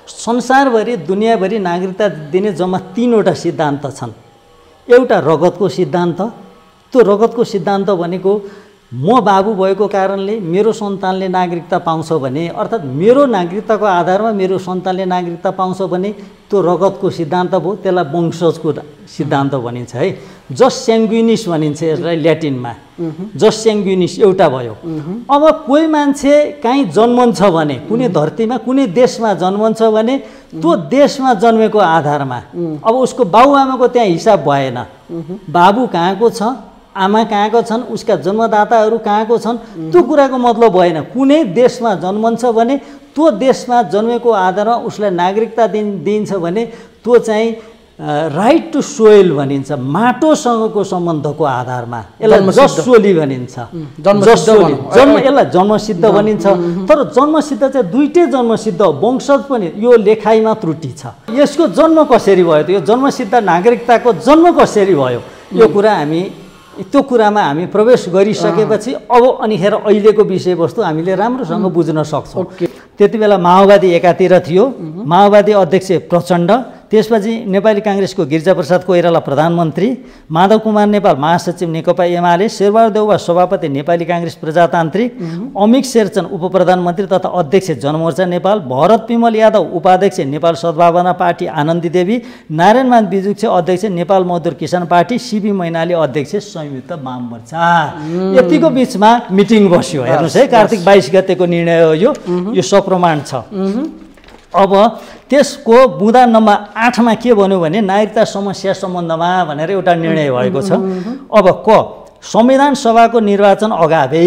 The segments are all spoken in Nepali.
संसारभरि दुनियाँभरि नागरिकता दिने जम्मा 3वटा सिद्धान्त छन्। एउटा रगतको सिद्धान्त, त्यो रगतको सिद्धान्त भनेको म बाबु भएको कारणले मेरो सन्तानले नागरिकता पाउँछ भने, अर्थात् मेरो नागरिकताको आधारमा मेरो सन्तानले नागरिकता पाउँछ भने त्यो रगतको सिद्धान्त भयो। त्यसलाई वंशजको सिद्धान्त भनिन्छ है। जस स्याङ्गुइनिस भनिन्छ यसलाई ल्याटिनमा। जस स्याङ्गुइनिस एउटा भयो। अब कोही मान्छे कहीँ जन्मन्छ भने, कुनै धरतीमा कुनै देशमा जन्मन्छ भने त्यो देशमा जन्मेको आधारमा अब उसको बाबुआमाको त्यहाँ हिसाब भएन। बाबु कहाँको छ, आमा कहाँको छन्, उसका जन्मदाताहरू कहाँको छन्, त्यो कुराको मतलब भएन। कुनै देशमा जन्मन्छ भने त्यो देशमा जन्मेको आधारमा उसलाई नागरिकता दिइन्छ भने त्यो चाहिँ राइट टु सोइल भनिन्छ। माटोसँगको सम्बन्धको आधारमा यसलाई जसोली भनिन्छ। यसलाई जन्मसिद्ध भनिन्छ। तर जन्मसिद्ध चाहिँ दुईटै जन्मसिद्ध हो, वंशज पनि। यो लेखाइमा त्रुटि छ। यसको जन्म कसरी भयो त? यो जन्मसिद्ध नागरिकताको जन्म कसरी भयो? यो कुरा त्यो कुरामा हामी प्रवेश गरिसकेपछि अब अनिखेर अहिलेको विषयवस्तु हामीले राम्रोसँग बुझ्न सक्छौँ। त्यति बेला माओवादी एकातिर थियो, माओवादी अध्यक्ष प्रचण्ड, त्यसपछि नेपाली काङ्ग्रेसको गिरिजाप्रसाद कोइराला प्रधानमन्त्री, माधव कुमार नेपाल महासचिव नेकपा एमाले, शेरबहादुर देउवा सभापति नेपाली काङ्ग्रेस प्रजातान्त्रिक, अमिक शेरचन उपप्रधानमन्त्री तथा अध्यक्ष जनमोर्चा नेपाल, भरत विमल यादव उपाध्यक्ष नेपाल सद्भावना पार्टी आनन्दी देवी, नारायणमान बिजुक्छ अध्यक्ष नेपाल मजदुर किसान पार्टी, सिबी मैनाली अध्यक्ष संयुक्त वाममोर्चा। यतिको बिचमा मिटिङ बस्यो। हेर्नुहोस् है, कार्तिक 22 गतेको निर्णय हो यो सप्रमाण छ। अब त्यसको बुँदा नम्बर 8मा के भन्यो भने नागरिकता समस्या सम्बन्धमा भनेर एउटा निर्णय भएको छ। अब संविधान सभाको निर्वाचन अगावै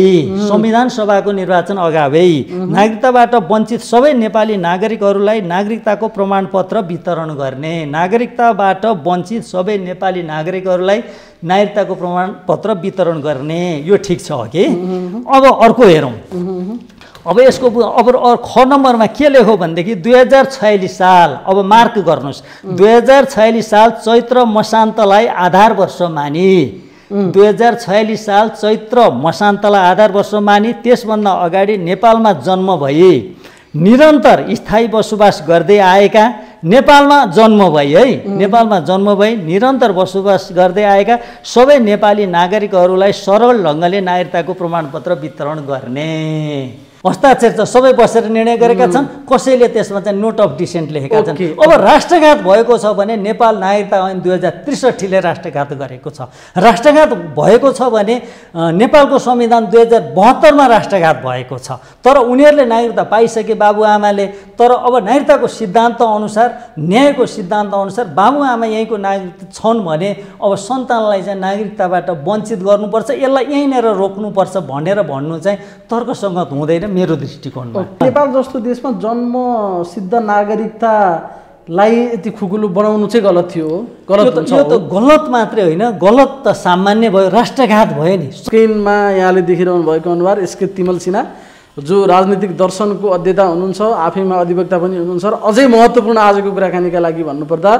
नागरिकताबाट वञ्चित सबै नेपाली नागरिकहरूलाई नागरिकताको प्रमाणपत्र वितरण गर्ने। नागरिकताबाट वञ्चित सबै नेपाली नागरिकहरूलाई नागरिकताको प्रमाणपत्र वितरण गर्ने, यो ठिक छ कि? अब अर्को हेरौँ। अब यसको ख नम्बरमा के लेख्यो भनेदेखि 2046 साल, अब मार्क गर्नुहोस्, 2046 साल चैत्र मसान्तलाई आधार वर्ष मानी, 2046 साल चैत्र मसान्तलाई आधार वर्ष मानी त्यसभन्दा अगाडि नेपालमा जन्म भई निरन्तर स्थायी बसोबास गर्दै आएका, नेपालमा जन्म भई निरन्तर बसोबास गर्दै आएका सबै नेपाली नागरिकहरूलाई सरल ढङ्गले नागरिकताको प्रमाणपत्र वितरण गर्ने। हस्ताक्षर त सबै बसेर निर्णय गरेका छन्। कसैले त्यसमा चाहिँ नोट अफ डिसेन्ट लेखेका छन्। अब राष्ट्रघात भएको छ भने नेपाल नागरिकता ऐन 2063ले राष्ट्रघात गरेको छ। राष्ट्रघात भएको छ भने नेपालको संविधान 2072मा राष्ट्रघात भएको छ। तर उनीहरूले नागरिकता पाइसके बाबुआमाले। तर अब नागरिकताको सिद्धान्त अनुसार, न्यायको सिद्धान्त अनुसार बाबुआमा यहीँको नागरिक छन् भने अब सन्तानलाई चाहिँ नागरिकताबाट वञ्चित गर्नुपर्छ, यसलाई यहीँनिर रोक्नुपर्छ भनेर भन्नु चाहिँ तर्कसङ्गत हुँदैन मेरो दृष्टिकोणमा। नेपाल जस्तो देशमा जन्म सिद्ध नागरिकतालाई यति खुकुलो बनाउनु चाहिँ गलत थियो। यो त गलत मात्रै होइन, गलत त सामान्य भयो, राष्ट्रघात भयो नि। स्क्रिनमा यहाँले देखिरहनु भएको अनुहार एसके तिमल सिन्हा, जो राजनीतिक दर्शनको अध्येता हुनुहुन्छ, आफैमा अधिवक्ता पनि हुनुहुन्छ र अझै महत्त्वपूर्ण आजको कुराकानीका लागि भन्नुपर्दा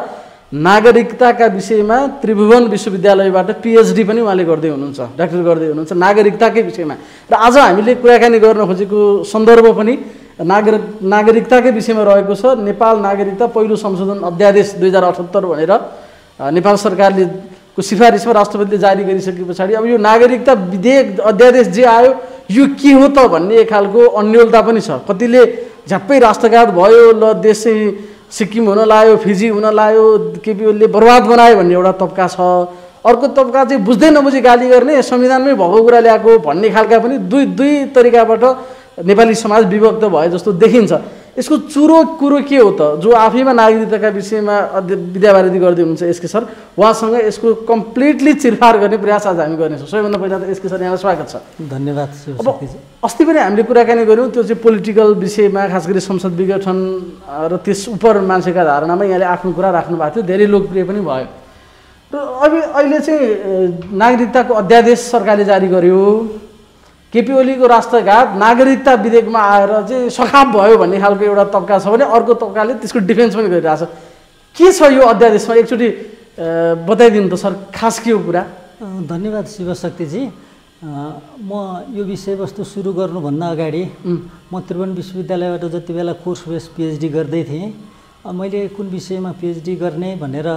नागरिकताका विषयमा त्रिभुवन विश्वविद्यालयबाट पिएचडी पनि उहाँले गर्दै हुनुहुन्छ, डाक्टर गर्दै हुनुहुन्छ नागरिकताकै विषयमा। र आज हामीले कुराकानी गर्न खोजेको सन्दर्भ पनि नागरिकताकै विषयमा रहेको छ। नेपाल नागरिकता पहिलो संशोधन अध्यादेश 2078 भनेर नेपाल सरकारले को सिफारिसमा राष्ट्रपतिले जारी गरिसके पछाडि अब यो नागरिकता विधेयक अध्यादेश जे आयो यो के हो त भन्ने एक खालको अन्योलता पनि छ। कतिले झ्याप्पै राष्ट्रघात भयो, ल देश चाहिँ सिक्किम हुन लाग्यो, फिजी हुन लाग्यो, केपी ओलीले बर्बाद बनायो भन्ने एउटा तबका छ। अर्को तबका चाहिँ बुझ्दै नबुझी गाली गर्ने, संविधानमै भएको कुरा ल्याएको भन्ने खालका पनि दुई तरिकाबाट नेपाली समाज विभक्त भए जस्तो देखिन्छ। यसको चुरो कुरो के हो त? जो आफैमा नागरिकताका विषयमा विद्यावारिधि गर्दै हुनुहुन्छ एसके सर, उहाँसँग यसको कम्प्लिटली चिरफार गर्ने प्रयास आज हामी गर्नेछौँ। सबैभन्दा पहिला त एसके सर यहाँलाई स्वागत छ। धन्यवाद। अब अस्ति पनि हामीले कुराकानी गऱ्यौँ, त्यो चाहिँ पोलिटिकल विषयमा, खास गरी संसद विघटन र त्यस उपर मान्छेका धारणामा यहाँले आफ्नो कुरा राख्नु भएको थियो, धेरै लोकप्रिय पनि भयो। र अहिले चाहिँ नागरिकताको अध्यादेश सरकारले जारी गर्यो। केपी ओलीको राष्ट्रघात नागरिकता विधेयकमा आएर चाहिँ सखाप भयो भन्ने खालको एउटा तबका छ भने अर्को तबकाले त्यसको डिफेन्स पनि गरिरहेछ। के छ यो अध्यादेशमा? एकचोटि बताइदिनु त सर, खास के हो कुरा? धन्यवाद शिवशक्तिजी। म यो विषयवस्तु सुरु गर्नुभन्दा अगाडि म त्रिभुवन विश्वविद्यालयबाट जति बेला कोर्स बेस पिएचडी गर्दै थिएँ मैले कुन विषयमा पिएचडी गर्ने भनेर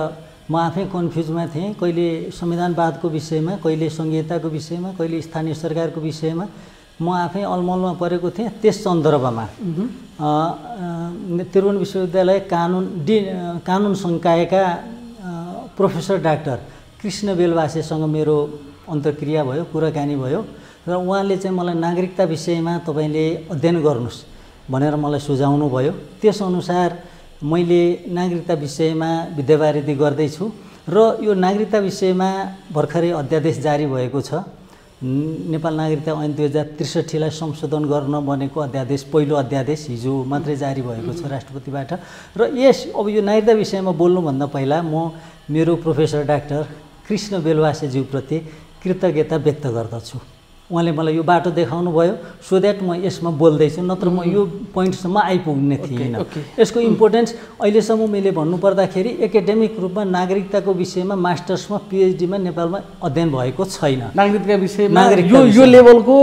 म आफै कन्फ्युजमा थिएँ। कहिले संविधानवादको विषयमा, कहिले संहिताको विषयमा, कहिले स्थानीय सरकारको विषयमा म आफै अलमलमा परेको थिएँ। त्यस सन्दर्भमा त्रिभुवन विश्वविद्यालय कानुन संकायका प्रोफेसर डाक्टर कृष्ण बेलवासेसँग मेरो अन्तर्क्रिया भयो, कुराकानी भयो र उहाँले चाहिँ मलाई नागरिकता विषयमा तपाईँले अध्ययन गर्नुहोस् भनेर मलाई सुझाउनु भयो। त्यसअनुसार मैले नागरिकता विषयमा विद्यावारिधि गर्दैछु र यो नागरिकता विषयमा भर्खरै अध्यादेश जारी भएको छ। नेपाल नागरिकता ऐन 2063लाई संशोधन गर्न बनेको अध्यादेश, पहिलो अध्यादेश हिजो मात्रै जारी भएको छ राष्ट्रपतिबाट। र अब यो नागरिकता विषयमा बोल्नुभन्दा पहिला म मेरो प्रोफेसर डाक्टर कृष्ण बेलवासेज्यूप्रति कृतज्ञता व्यक्त गर्दछु। उहाँले मलाई यो बाटो देखाउनु भयो, सो द्याट म यसमा बोल्दैछु, नत्र म यो पोइन्टसम्म आइपुग्ने थिइनँ। यसको इम्पोर्टेन्स अहिलेसम्म मैले भन्नुपर्दाखेरि एकाडेमिक रूपमा नागरिकताको विषयमा मास्टर्समा पिएचडीमा नेपालमा अध्ययन भएको छैन। नागरिकता विषयमा यो लेभलको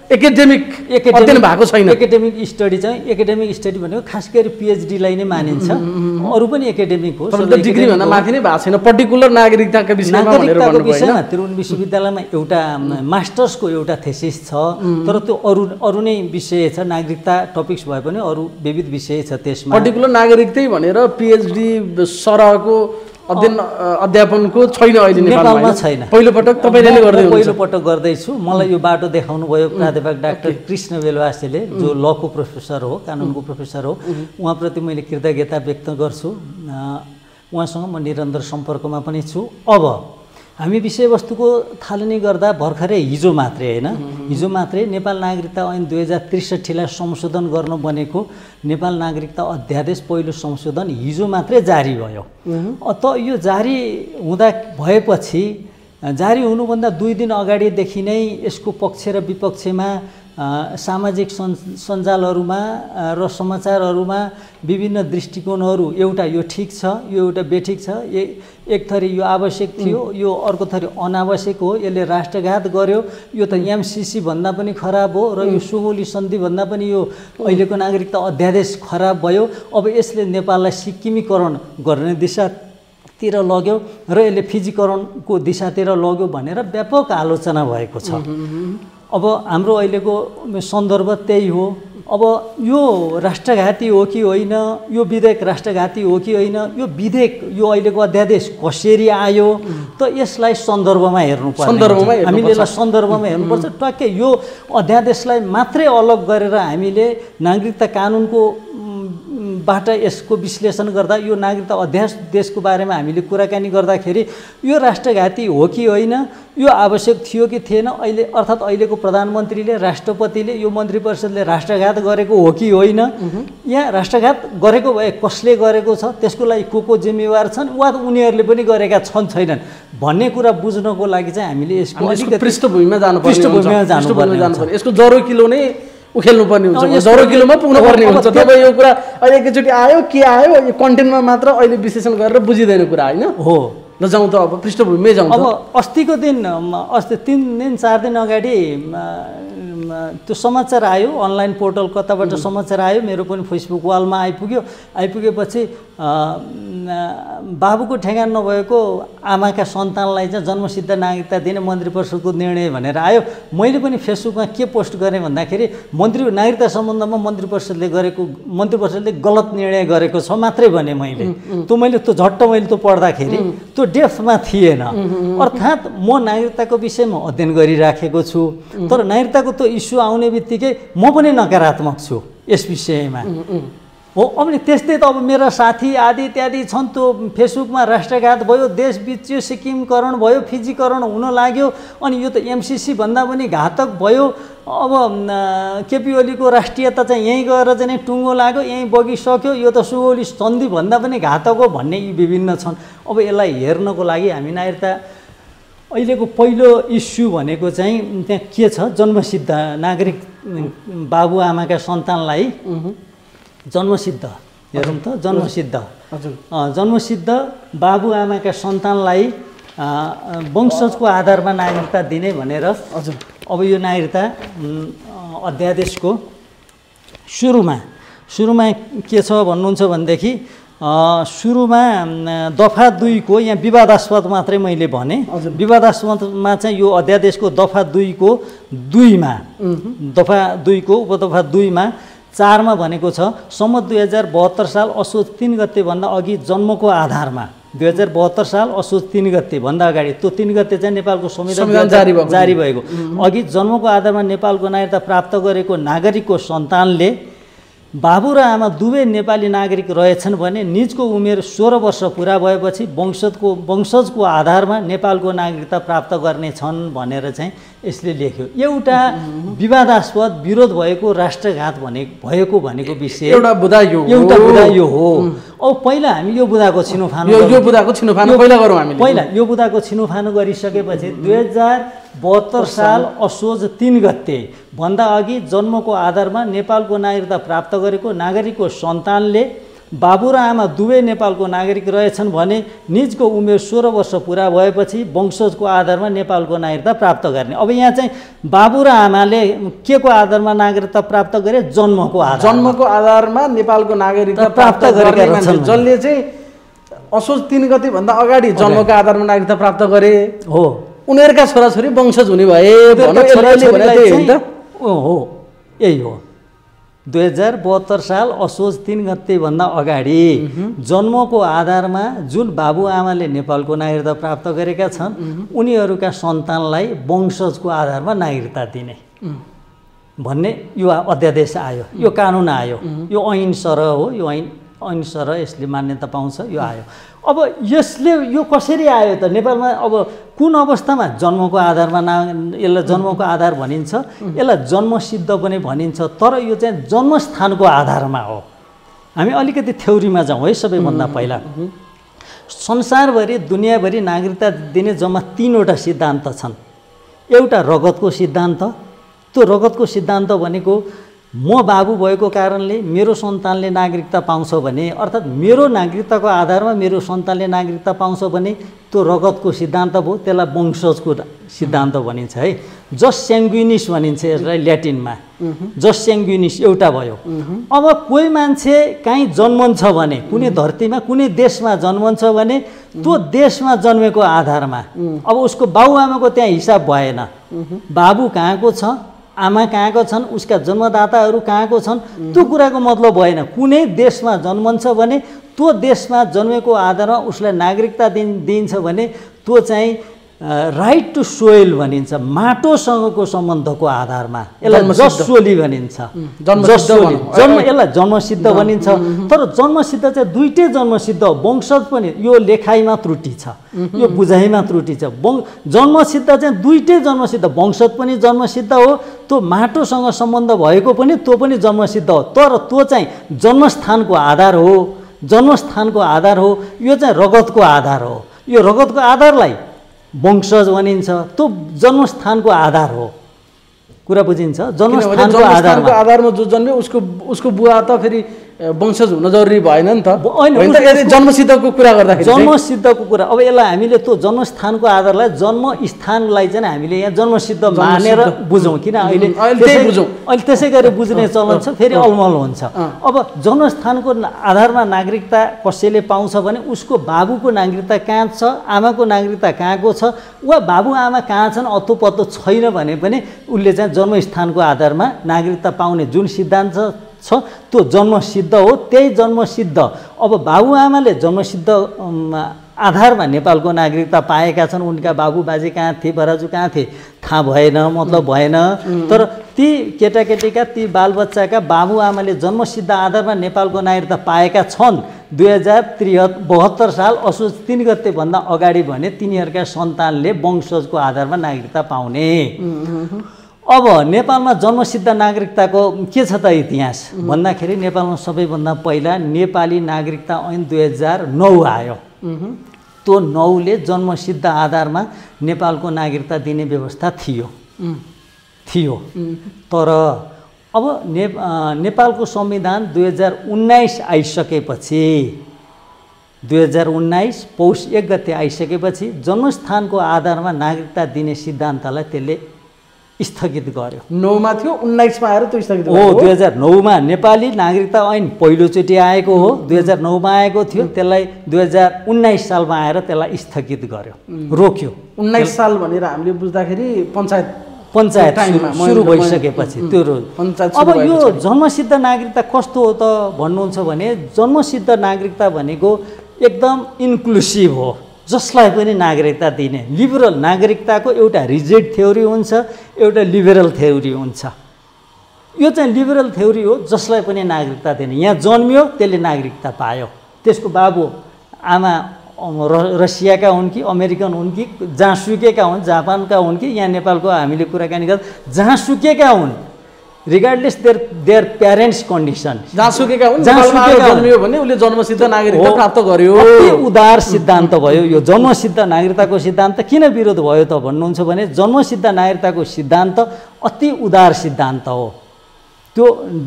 एकाडेमिक अध्ययन भएको छैन। एकाडेमिक स्टडी चाहिँ, एकाडेमिक स्टडी भनेको खास गरी पिएचडीलाई नै मानिन्छ, अरू पनि एकाडेमिक हो। डिग्री भन्दा माथि नै भएको छैन, पर्टिकुलर नागरिकताको विषयमा त्रिभुवन विश्वविद्यालयमा एउटा मास्टर्सको एउटा थेसिस छ, तर त्यो अरू नै विषय छ। नागरिकता टपिक्स भए पनि अरू विविध विषय छ त्यसमा। पर्टिकुलर नागरिकतै भनेर पिएचडी सरहको अध्यापनको छैन अहिले नेपालमा छैन। पहिलोपटक तपाईँले गर्दै हुनुहुन्छ? पहिलोपटक गर्दैछु। मलाई यो बाटो देखाउनु भयो प्राध्यापक डाक्टर कृष्ण बेलवासेले, जो लको प्रोफेसर हो, कानुनको प्रोफेसर हो। उहाँप्रति मैले कृतज्ञता व्यक्त गर्छु। उहाँसँग म निरन्तर सम्पर्कमा पनि छु। अब हामी विषयवस्तुको थालनी गर्दा भर्खरै हिजो मात्रै, होइन हिजो मात्रै नेपाल नागरिकता ऐन 2063लाई संशोधन गर्न बनेको नेपाल नागरिकता अध्यादेश पहिलो संशोधन हिजो मात्रै जारी भयो। त यो जारी भएपछि, जारी हुनुभन्दा 2 दिन अगाडिदेखि नै यसको पक्ष र विपक्षमा सामाजिक सञ्जालहरूमा र समाचारहरूमा विभिन्न दृष्टिकोणहरू, एउटा यो ठिक छ, यो एउटा बेठिक छ, एक थरी यो आवश्यक थियो, यो अर्को थरी अनावश्यक हो, यसले राष्ट्रघात गर्यो, यो त एमसिसी भन्दा पनि खराब हो, र यो सुगौली सन्धि भन्दा पनि यो अहिलेको नागरिकता अध्यादेश खराब भयो, अब यसले नेपाललाई सिक्किमीकरण गर्ने दिशातिर लग्यो र यसले फिजीकरणको दिशातिर लग्यो भनेर व्यापक आलोचना भएको छ। अब हाम्रो अहिलेको सन्दर्भ त्यही हो। अब यो राष्ट्रघाती हो कि होइन, यो विधेयक राष्ट्रघाती हो कि होइन, यो विधेयक, यो अहिलेको अध्यादेश कसरी आयो, त यसलाई सन्दर्भमा हेर्नुपर्छ। हामीले यसलाई सन्दर्भमा हेर्नुपर्छ। टक्कै यो अध्यादेशलाई मात्रै अलग गरेर हामीले नागरिकता कानुनको बाट यसको विश्लेषण गर्दा, यो नागरिकता अध्यादेशको बारेमा हामीले कुराकानी गर्दाखेरि यो राष्ट्रघाती हो कि होइन, यो आवश्यक थियो कि थिएन, अहिले अर्थात् अहिलेको प्रधानमन्त्रीले, राष्ट्रपतिले, यो मन्त्री परिषदले राष्ट्रघात गरेको हो कि होइन, यहाँ राष्ट्रघात गरेको भए कसले गरेको छ, त्यसको लागि को जिम्मेवार छन्, वा उनीहरूले पनि गरेका छैनन् भन्ने कुरा बुझ्नको लागि चाहिँ हामीले यसको पृष्ठभूमिमा जानुपर्ने, यसको जरो किलो नै उखेल्नुपर्ने हुन्छ, जरो किलोमा पुग्नु पर्ने हुन्छ। तपाईँ यो कुरा अहिले एकैचोटि आयो के आयो, यो कन्टेन्टमा मात्र अहिले विश्लेषण गरेर बुझिँदैन कुरा, होइन हो। ल जाउँ त, अब पृष्ठभूमिमै जाउँ। अब अस्ति 3 दिन 4 दिन अगाडि त्यो समाचार आयो, अनलाइन पोर्टल कताबाट समाचार आयो, मेरो पनि फेसबुक वालमा आइपुगेपछि बाबुको ठेगान नभएको आमाका सन्तानलाई चाहिँ जन्मसिद्ध नागरिकता दिने मन्त्री परिषदको निर्णय भनेर आयो। मैले पनि फेसबुकमा के पोस्ट गरेँ भन्दाखेरि नागरिकता सम्बन्धमा मन्त्री परिषदले गलत निर्णय गरेको छ मात्रै भने मैले। त्यो झट्ट मैले त्यो पढ्दाखेरि त्यो डेप्थमा थिएन। अर्थात् म नागरिकताको विषयमा अध्ययन गरिराखेको छु, तर नागरिकताको त्यो इस्यु आउने बित्तिकै म पनि नकारात्मक छु यस विषयमा हो। अनि त्यस्तै त अब मेरा साथी आदि इत्यादि छन्, त्यो फेसबुकमा राष्ट्रघात भयो, देश बिच्यो, सिक्किमकरण भयो, फिजीकरण हुन लाग्यो, अनि यो त एमसिसी भन्दा पनि घातक भयो। अब केपी ओलीको राष्ट्रियता चाहिँ यहीँ गएर चाहिँ टुङ्गो लाग्यो, यहीँ बगिसक्यो, यो त सुगौली सन्धि भन्दा पनि घातक हो भन्ने यी विभिन्न छन्। अब यसलाई हेर्नको लागि हामी नागरिकता अहिलेको पहिलो इस्यु भनेको चाहिँ त्यहाँ के छ, जन्मसिद्ध नागरिक बाबुआमाका सन्तानलाई जन्मसिद्ध, हेरौँ त, जन्मसिद्ध बाबुआमाका सन्तानलाई वंशजको आधारमा नागरिकता दिने भनेर अब यो नागरिकता अध्यादेशको सुरुमा के छ भन्नुहुन्छ भनेदेखि सुरुमा दफा 2 को यहाँ विवादास्पद मात्रै मैले भने, विवादास्पदमा चाहिँ यो अध्यादेशको दफा 2 को 2 मा दफा 2 को उपदफा 2 मा 4 मा भनेको छ सम्मत 2072 साल असोज 3 गते भन्दा अघि जन्मको आधारमा 2072 साल असोज 3 गते भन्दा अगाडि, त्यो 3 गते चाहिँ नेपालको संविधान जारी भएको अघि जन्मको आधारमा नेपालको नागरिकता प्राप्त गरेको नागरिकको सन्तानले बाबु र आमा दुवै नेपाली नागरिक रहेछन् भने निजको उमेर 16 वर्ष पुरा भएपछि वंशजको आधारमा नेपालको नागरिकता प्राप्त गर्नेछन् भनेर चाहिँ यसले लेख्यो। एउटा विवादास्पद विरोध भएको राष्ट्रघात भनेको विषय एउटा बुदा यो हो। अब पहिला हामी यो बुदाको छिनोफानो पहिला यो बुदाको छिनोफानो गरिसकेपछि 2072 साल असोज 3 गते भन्दा अघि जन्मको आधारमा नेपालको नागरिकता प्राप्त गरेको नागरिकको सन्तानले बाबु र आमा दुवै नेपालको नागरिक रहेछन् भने निजको उमेर 16 वर्ष पुरा भएपछि वंशजको आधारमा नेपालको नागरिकता प्राप्त गर्ने। अब यहाँ चाहिँ बाबु र आमाले के को आधारमा नागरिकता प्राप्त गरे? जन्मको आधारमा नेपालको नागरिकता प्राप्त गरेका रहेछन्। जसले चाहिँ असोज 3 गते भन्दा अगाडि जन्मको आधारमा नागरिकता प्राप्त गरे हो, उनीहरूका छोराछोरी वंशज हुने भए हो। यही हो 2072 साल असोज 3 गते भन्दा अगाडि जन्मको आधारमा जुन बाबु आमाले नेपालको नागरिकता प्राप्त गरेका छन् उनीहरूका सन्तानलाई वंशजको आधारमा नागरिकता दिने भन्ने यो अध्यादेश आयो, यो कानुन आयो, यो ऐन सरह हो, यो ऐन सरह यसले मान्यता पाउँछ, यो आयो। अब यसले यो कसरी आयो त? नेपालमा अब कुन अवस्थामा जन्मको आधारमा यसलाई जन्मको आधार भनिन्छ, यसलाई जन्मसिद्ध पनि भनिन्छ, तर यो चाहिँ जन्मस्थानको आधारमा हो। हामी अलिकति थ्योरीमा जाउँ है। सबैभन्दा पहिला संसारभरि दुनियाँभरि नागरिकता दिने जम्मा 3वटा सिद्धान्त छन्। एउटा रगतको सिद्धान्त, त्यो रगतको सिद्धान्त भनेको म बाबु भएको कारणले मेरो सन्तानले नागरिकता पाउँछ भने, अर्थात् मेरो नागरिकताको आधारमा मेरो सन्तानले नागरिकता पाउँछ भने त्यो रगतको सिद्धान्त भयो। त्यसलाई वंशजको सिद्धान्त भनिन्छ है। जस स्याङ्गुइनिस भनिन्छ यसलाई ल्याटिनमा। जस स्याङ्गुइनिस एउटा भयो। अब कोही मान्छे कहीँ जन्मन्छ भने, कुनै धरतीमा कुनै देशमा जन्मन्छ भने त्यो देशमा जन्मेको आधारमा अब उसको बाबुआमाको त्यहाँ हिसाब भएन। बाबु कहाँको छ, आमा कहाँको छन्, उसका जन्मदाताहरू कहाँको छन्, त्यो कुराको मतलब भएन। कुनै देशमा जन्मन्छ भने त्यो देशमा जन्मेको आधारमा उसलाई नागरिकता दिइन्छ भने त्यो चाहिँ राइट टु सोइल भनिन्छ, माटोसँगको सम्बन्धको आधारमा यसलाई जसोली भनिन्छ। यसलाई जन्मसिद्ध भनिन्छ। तर जन्मसिद्ध चाहिँ दुईटै जन्मसिद्ध हो, वंशज पनि। यो लेखाइमा त्रुटि छ, यो बुझाइमा त्रुटि छ। जन्मसिद्ध चाहिँ दुईटै जन्मसिद्ध, वंशज पनि जन्मसिद्ध हो, त्यो माटोसँग सम्बन्ध भएको पनि त्यो पनि जन्मसिद्ध हो। तर त्यो चाहिँ जन्मस्थानको आधार हो, जन्मस्थानको आधार हो। यो चाहिँ रगतको आधार हो। यो रगतको आधारलाई वंशज भनिन्छ, त्यो जन्मस्थानको आधार हो। कुरा बुझिन्छ? जन्मस्थानको आधारमा जो जन्मे उसको बुवा त फेरि वंशज हुन जरुरी भएन नि त। जन्मसिद्धको कुरा गर्दाखेरि जन्मसिद्धको कुरा, अब यसलाई हामीले त्यो जन्मस्थानको आधारलाई जन्मस्थानलाई चाहिँ हामीले यहाँ जन्मसिद्ध मानेर बुझौँ। किन अहिले त्यसै गरी बुझ्ने चलन छ, फेरि अलमल हुन्छ। अब जन्मस्थानको आधारमा नागरिकता कसैले पाउँछ भने उसको बाबुको नागरिकता कहाँ छ, आमाको नागरिकता कहाँको छ, वा बाबुआमा कहाँ छन् अत्तो पत्तो छैन भने पनि उसले चाहिँ जन्मस्थानको आधारमा नागरिकता पाउने जुन सिद्धान्त छ त्यो जन्मसिद्ध हो। त्यही जन्मसिद्ध अब बाबुआमाले जन्मसिद्ध आधारमा नेपालको नागरिकता पाएका छन्। उनका बाबु बाजे कहाँ थिए, बराजु कहाँ थिए थाहा भएन, मतलब भएन। तर ती केटाकेटीका, ती बालबच्चाका बाबुआमाले जन्मसिद्ध आधारमा नेपालको नागरिकता पाएका छन् 2072 साल असोज 3 गते भन्दा अगाडि भने तिनीहरूका सन्तानले वंशजको आधारमा नागरिकता पाउने। अब नेपालमा जन्मसिद्ध नागरिकताको के छ त इतिहास भन्दाखेरि नेपालमा सबैभन्दा पहिला नेपाली नागरिकता ऐन 2009 आयो। त्यो 9ले जन्मसिद्ध आधारमा नेपालको नागरिकता दिने व्यवस्था थियो। तर अब नेपालको संविधान 2019 आइसकेपछि 2019 पौष 1 गते आइसकेपछि जन्मस्थानको आधारमा नागरिकता दिने सिद्धान्तलाई त्यसले स्थगित गर्यो। 9 मा थियो, 19 मा आएर त्यो स्थगित हो, 2009 मा नेपाली नागरिकता ऐन पहिलोचोटि आएको हो, 2009 मा आएको थियो, त्यसलाई 2019 सालमा आएर त्यसलाई स्थगित गर्यो, रोक्यो। 19 साल भनेर हामीले बुझ्दाखेरि पञ्चायत सुरु भइसकेपछि त्यो अब यो जन्मसिद्ध नागरिकता कस्तो हो त भन्नुहुन्छ भने जन्मसिद्ध नागरिकता भनेको एकदम इन्क्लुसिभ हो, जसलाई पनि नागरिकता दिने। लिबरल नागरिकताको एउटा रिजिड थ्योरी हुन्छ, एउटा लिबरल थ्योरी हुन्छ। यो चाहिँ लिबरल थ्योरी हो, जसलाई पनि नागरिकता दिने। यहाँ जन्मियो त्यसले नागरिकता पायो, त्यसको बाबु आमा रसियाका हुन् कि अमेरिकन हुन् कि जहाँसुकैका हुन्, जापानका हुन् कि यहाँ नेपालको हामीले कुराकानी गर्दा जहाँसुकैका हुन्, रिगार्डलेस देयर प्यारेन्ट्स कन्डिसन, जहाँसुकैका हुन्, जन्मियो भने उसले जन्मसिद्ध नागरिकता प्राप्त गर्यो। अति उदार सिद्धान्त भयो यो जन्मसिद्ध नागरिकताको सिद्धान्त। किन विरोध भयो त भन्नुहुन्छ भने जन्मसिद्ध नागरिकताको सिद्धान्त अति उदार सिद्धान्त हो। त्यो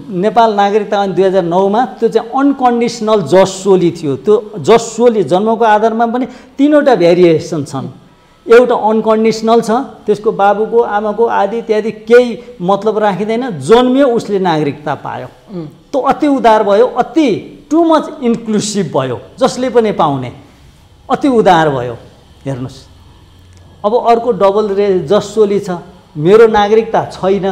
नेपाल नागरिकता ऐन 2009 मा त्यो चाहिँ अनकन्डिसनल जसोली थियो। त्यो जसोली जन्मको आधारमा पनि 3वटा भेरिएसन छन्। एउटा अनकन्डिसनल छ, त्यसको बाबुको आमाको आदि इत्यादि केही मतलब राखिँदैन, जन्मियो उसले नागरिकता पायो। त्यो अति उदार भयो, अति टु मच इन्क्लुसिभ भयो, जसले पनि पाउने, अति उदार भयो। हेर्नुहोस् अब अर्को डबल जसोली छ, मेरो नागरिकता छैन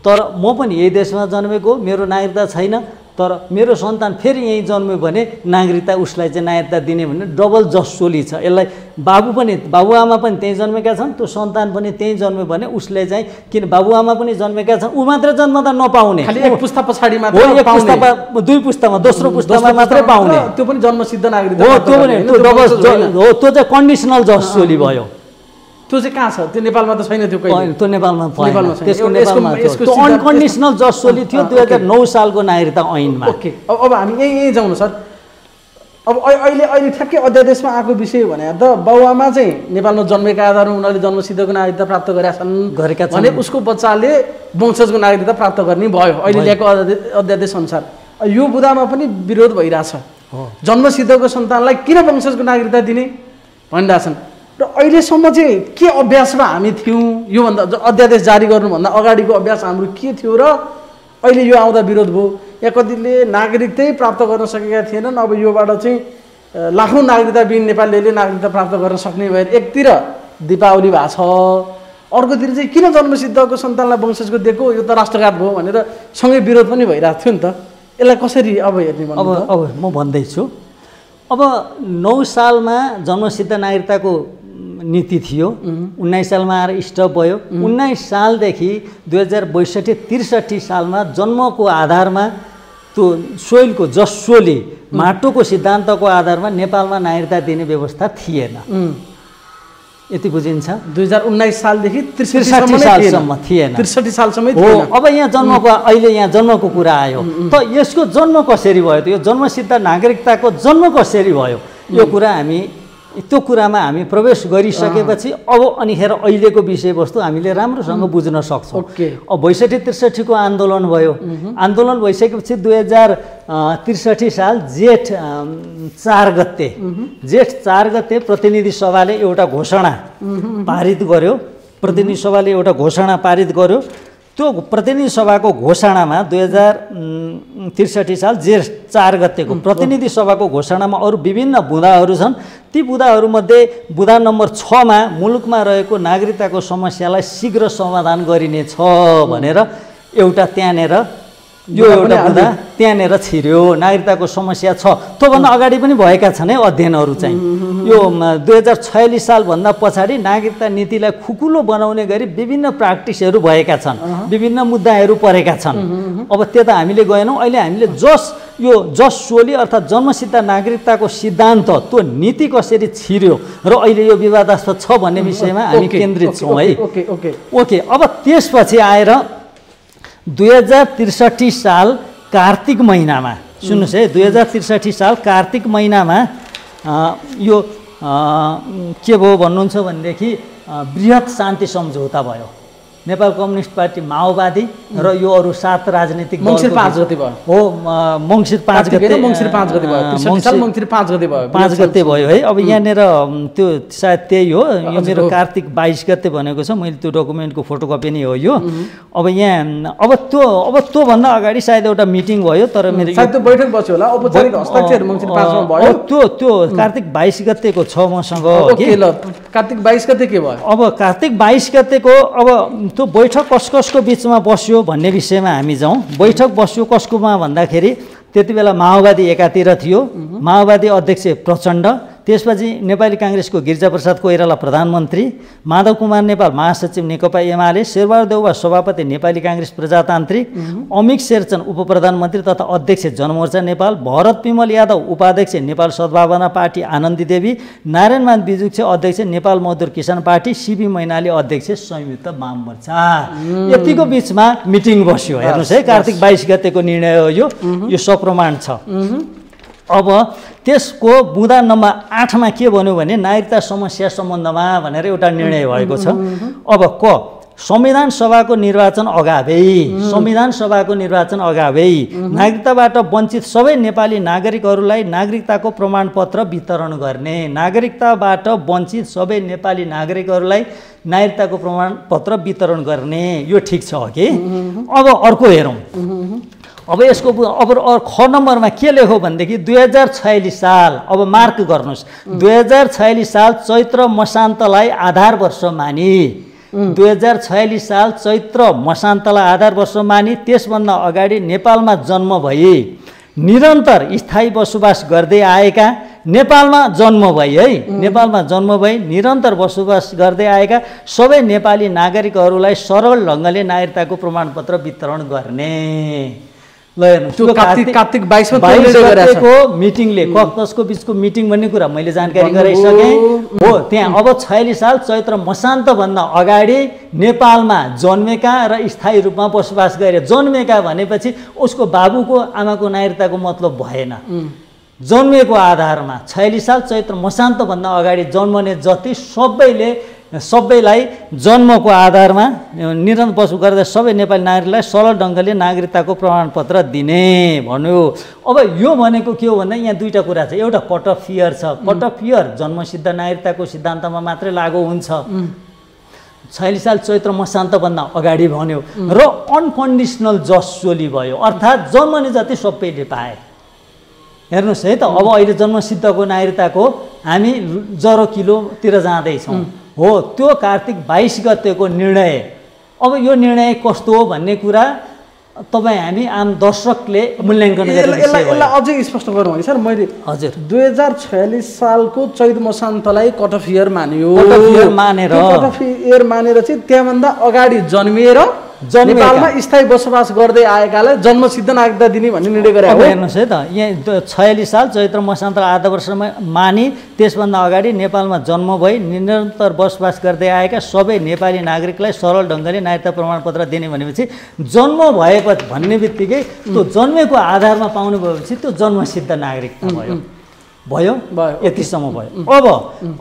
तर म पनि यही देशमा जन्मेको, मेरो नागरिकता छैन तर मेरो सन्तान फेरि यहीँ जन्म्यो भने नागरिकता उसलाई चाहिँ नागरिकता दिने भन्ने डबल जसोली छ। यसलाई बाबुआमा पनि त्यहीँ जन्मेका छन्, त्यो सन्तान पनि त्यहीँ जन्म्यो भने उसले चाहिँ, किन बाबुआमा पनि जन्मेका छन्, ऊ मात्रै जन्मदा नपाउने, खालि एक पुस्ता पछाडि मात्र हो, एक पुस्तामा, दुई पुस्तामा, दोस्रो पुस्तामा मात्रै पाउने, त्यो पनि जन्मसिद्ध नागरिकता हो। त्यो पनि त्यो डबल हो, त्यो चाहिँ कन्डिसनल जसोली भयो। त्यो चाहिँ कहाँ छ? त्यो नेपालमा त छैन, त्यो कहिले त्यो नेपालमा त्यसको नेपालमा त्यो अनकन्डिसनल जसोली थियो 2009 सालको नागरिकता ऐनमा। ओके, अब हामी यही जाउँ न सर। अब अहिले ठ्याक्कै अध्यादेशमा आएको विषय भने त बाबुआमा चाहिँ नेपालमा जन्मेका आधारमा उनीहरूले जन्मसिद्धको नागरिकता प्राप्त गरेका छन् भने उसको बच्चाले वंशजको नागरिकता प्राप्त गर्ने भयो अहिले ल्याएको अध्यादेश अनुसार। यो बुदामा पनि विरोध भइरहेछ, जन्मसिद्धको सन्तानलाई किन वंशजको नागरिकता दिने भनिरहेछन्। र अहिलेसम्म चाहिँ के अभ्यासमा हामी थियौँ, योभन्दा अध्यादेश जारी गर्नुभन्दा अगाडिको अभ्यास हाम्रो के थियो र अहिले यो आउँदा विरोध भयो? या कतिले नागरिकतै प्राप्त गर्न सकेका थिएनन्, अब योबाट चाहिँ लाखौँ नागरिकताविहीन नेपालीले नागरिकता प्राप्त गर्न सक्ने भएर एकतिर दीपावली भएको छ, अर्कोतिर चाहिँ किन जन्मसिद्धको सन्तानलाई वंशजको दिएको, यो त राष्ट्रघात भयो भनेर सँगै विरोध पनि भइरहेको थियो नि त। यसलाई कसरी अब हेर्ने? अब म भन्दैछु, अब 9 सालमा जन्मसिद्ध नागरिकताको नीति थियो, 19 सालमा आएर स्टप भयो। 19 सालदेखि 2062-63 सालमा जन्मको आधारमा त्यो सोइलको जसोली माटोको सिद्धान्तको आधारमा नेपालमा नागरिकता दिने व्यवस्था थिएन। यति बुझिन्छ। 2019 सालदेखि 63 सालसम्म थिएन, 63 सालसम्म हो। अब यहाँ जन्मको अहिले यहाँ जन्मको कुरा आयो त यसको जन्म कसरी भयो त? यो जन्मसिद्ध नागरिकताको जन्म कसरी भयो? यो कुरा हामी त्यो कुरामा हामी प्रवेश गरिसकेपछि अब अनिखेर अहिलेको विषयवस्तु हामीले राम्रोसँग बुझ्न सक्छौँ। अब 62-63 को आन्दोलन भयो, आन्दोलन भइसकेपछि 2063 साल जेठ 4 गते प्रतिनिधि सभाले एउटा घोषणा पारित गर्यो। प्रतिनिधि सभाले एउटा घोषणा पारित गर्यो। त्यो प्रतिनिधि सभाको घोषणामा 2063 साल जेठ 4 गतेको प्रतिनिधि सभाको घोषणामा अरू विभिन्न बुँदाहरू छन्। ती बुँदाहरूमध्ये बुँदा नम्बर 6 मा मुलुकमा रहेको नागरिकताको समस्यालाई शीघ्र समाधान गरिनेछ भनेर एउटा त्यहाँनिर यो एउटा बुँदा त्यहाँनिर छिर्यो। नागरिकताको समस्या छ, त्योभन्दा अगाडि पनि भएका छन् है अध्ययनहरू चाहिँ। यो 2046 सालभन्दा पछाडि नागरिकता नीतिलाई खुकुलो बनाउने गरी विभिन्न प्र्याक्टिसहरू भएका छन्, विभिन्न मुद्दाहरू परेका छन्। अब त्यता हामीले गएनौँ। अहिले हामीले यो जसोली अर्थात् जन्मसिद्ध नागरिकताको सिद्धान्त, त्यो नीति कसरी छिर्यो र अहिले यो विवादास्पद छ भन्ने विषयमा हामी केन्द्रित छौँ है। ओके, अब त्यसपछि आएर 2063 साल कार्तिक महिनामा, सुन्नुहोस् है, 2063 साल कार्तिक महिनामा यो के भयो भन्नुहुन्छ भनेदेखि बृहत शान्ति सम्झौता भयो। नेपाल कम्युनिस्ट पार्टी, माओवादी र यो अरू 7 राजनीतिक मङ्सिर 5 गते भयो हो। मङ्सिर 5 गते, मङ्सिर 5 गते भयो, 63 साल मङ्सिर 5 गते भयो, 5 गते भयो है। अब यहाँनिर त्यो सायद त्यही हो, यो मेरो कार्तिक 22 गते भनेको छ, मैले त्यो डकुमेन्टको फोटोकपी नै हो यो। अब यहाँ अब त्योभन्दा अगाडि सायद एउटा मिटिङ भयो, तर मेरो सायद त्यो बैठक बस्यो होला, औपचारिक हस्ताक्षर मङ्सिर 5 मा भयो। त्यो कार्तिक 22 गतेको छ मसँग ओके ल, कार्तिक 22 गते के भयो? अब कार्तिक 22 गतेको अब त्यो बैठक कसको बिचमा बस्यो भन्ने विषयमा हामी जाउँ। बैठक बस्यो कसकोमा भन्दाखेरि त्यति बेला माओवादी एकातिर थियो, माओवादी अध्यक्ष प्रचण्ड, त्यसपछि नेपाली काङ्ग्रेसको गिरिजाप्रसाद कोइराला प्रधानमन्त्री, माधव कुमार नेपाल महासचिव नेकपा एमाले, शेरबहादुर देउवा सभापति नेपाली काङ्ग्रेस प्रजातान्त्रिक, अमिक शेरचन उपप्रधानमन्त्री तथा अध्यक्ष जनमोर्चा नेपाल, भरत विमल यादव उपाध्यक्ष नेपाल सद्भावना पार्टी आनन्दी देवी, नारायणमान बिजुक्छ अध्यक्ष नेपाल मजदुर किसान पार्टी, सिबी मैनाली अध्यक्ष संयुक्त वाममोर्चा। यतिको बिचमा मिटिङ बस्यो। हेर्नुहोस् है, कार्तिक 22 गतेको निर्णय हो यो सप्रमाण छ। अब त्यसको बुँदा नम्बर 8 मा के भन्यो भने नागरिकता समस्या सम्बन्धमा भनेर एउटा निर्णय भएको छ। अब संविधान सभाको निर्वाचन अगावै नागरिकताबाट वञ्चित सबै नेपाली नागरिकहरूलाई नागरिकताको प्रमाणपत्र वितरण गर्ने, नागरिकताबाट वञ्चित सबै नेपाली नागरिकहरूलाई नागरिकताको प्रमाणपत्र वितरण गर्ने, यो ठिक छ कि? अब अर्को हेरौँ। अब यसको ख नम्बरमा के लेख्यो भनेदेखि 2046 साल, अब मार्क गर्नुहोस्, 2046 साल चैत्र मसान्तलाई आधार वर्ष मानी, 2046 साल चैत्र मसान्तलाई आधार वर्ष मानी त्यसभन्दा अगाडि नेपालमा जन्म भई निरन्तर स्थायी बसोबास गर्दै आएका, नेपालमा जन्म भई निरन्तर बसोबास गर्दै आएका सबै नेपाली नागरिकहरूलाई सरल ढङ्गले नागरिकताको प्रमाणपत्र वितरण गर्ने। ल हेर्नु, कार्तिक 22 को मिटिङले कसको बिचको मिटिङ भन्ने कुरा मैले जानकारी गराइसकेँ हो। त्यहाँ अब 46 साल चैत्र मसान्तभन्दा अगाडि नेपालमा जन्मेका र स्थायी रूपमा बसोबास गरे, जन्मेका भनेपछि उसको बाबुको आमाको नागरिकताको मतलब भएन। जन्मेको आधारमा 46 साल चैत्र मसान्तभन्दा अगाडि जन्मने जति सबैलाई जन्मको आधारमा निरन्तर बसोबास गर्दा सबै नेपाली नागरिकलाई सरल ढङ्गले नागरिकताको प्रमाणपत्र दिने भन्यो। अब यो भनेको के हो भन्दा यहाँ दुईवटा कुरा छ। एउटा कट अफ इयर छ, कट अफ इयर जन्मसिद्ध नागरिकताको सिद्धान्तमा मात्रै लागू हुन्छ, 46 साल चैत्र मसान्तभन्दा अगाडि भन्यो, र अनकन्डिसनल जसोली भयो, अर्थात् जन्मने जति सबैले पाए। हेर्नुहोस् है त, अब अहिले जन्मसिद्धको नागरिकताको हामी 0 किलोतिर जाँदैछौँ हो। त्यो कार्तिक 22 गतेको निर्णय, अब यो निर्णय कस्तो हो भन्ने कुरा तपाईँ हामी आम दर्शकले मूल्याङ्कन गर्ने विषय हो। यसलाई अझै स्पष्ट गरौँ है सर। मैले हजुर 2046 सालको चैत्र मसान्तलाई कट अफ इयर मान्यो, कट अफ इयर मानेर चाहिँ त्यहाँभन्दा अगाडि जन्मिएर नेपालमा स्थायी बसोबास गर्दै आएकालाई जन्मसिद्ध नागरिकता दिने भन्ने निर्णय गरे हो। हेर्नुहोस् है त, यहाँ 46 साल चैत्र मसान्तलाई आधा वर्षमा मानि त्यसभन्दा अगाडि नेपालमा जन्म भई निरन्तर बसोबास गर्दै आएका सबै नेपाली नागरिकलाई सरल ढङ्गले नागरिकता प्रमाणपत्र दिने भनेपछि जन्म भएपछि भन्ने बित्तिकै त्यो जन्मेको आधारमा पाउनु भएपछि त्यो जन्मसिद्ध नागरिकता भयो, यतिसम्म भयो।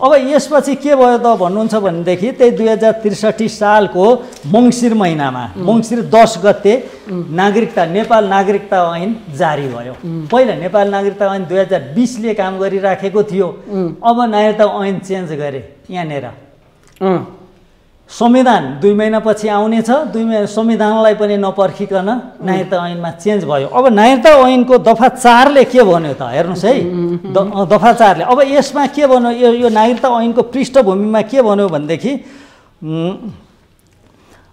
अब यसपछि के भयो त भन्नुहुन्छ भनेदेखि त्यही 2063 सालको मङ्सिर महिनामा, मङ्सिर 10 गते नेपाल नागरिकता ऐन जारी भयो। पहिला नेपाल नागरिकता ऐन 2020 ले काम गरिराखेको थियो, अब नागरिकता ऐन चेन्ज गरे। यहाँनिर संविधान 2 महिनापछि आउनेछ, 2 महिना संविधानलाई पनि नपर्खिकन नागरिकता ऐनमा चेन्ज भयो। अब नागरिकता ऐनको दफा 4 ले के भन्यो त हेर्नुहोस् है, दफा 4 ले अब यसमा के भन्यो, यो नागरिकता ऐनको पृष्ठभूमिमा के भन्यो भनेदेखि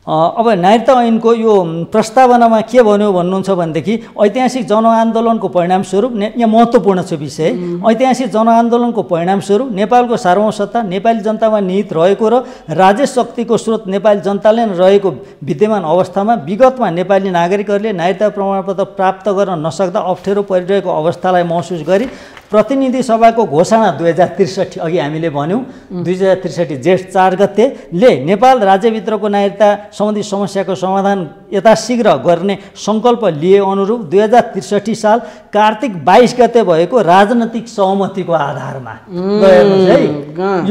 अब नागरिकता ऐनको यो प्रस्तावनामा के भन्यो भन्नुहुन्छ भनेदेखि ऐतिहासिक जनआन्दोलनको परिणामस्वरूप यहाँ महत्त्वपूर्ण छ विषय, ऐतिहासिक जनआन्दोलनको परिणामस्वरूप नेपालको सार्वभौमसत्ता नेपाली जनतामा निहित रहेको र राज्य शक्तिको स्रोत नेपाली जनताले रहेको विद्यमान अवस्थामा विगतमा नेपाली नागरिकहरूले नागरिकता प्रमाणपत्र प्राप्त गर्न नसक्दा अप्ठ्यारो परिरहेको अवस्थालाई महसुस गरी प्रतिनिधि सभाको घोषणा 2063 अघि हामीले भन्यौँ 2063 जेठ 4 गतेले नेपाल राज्यभित्रको नागरिकता सम्बन्धी समस्याको समाधान यथाशीघ्र गर्ने सङ्कल्प लिए अनुरूप 2063 साल कार्तिक 22 गते भएको राजनैतिक सहमतिको आधारमा हेर्नुहोस् है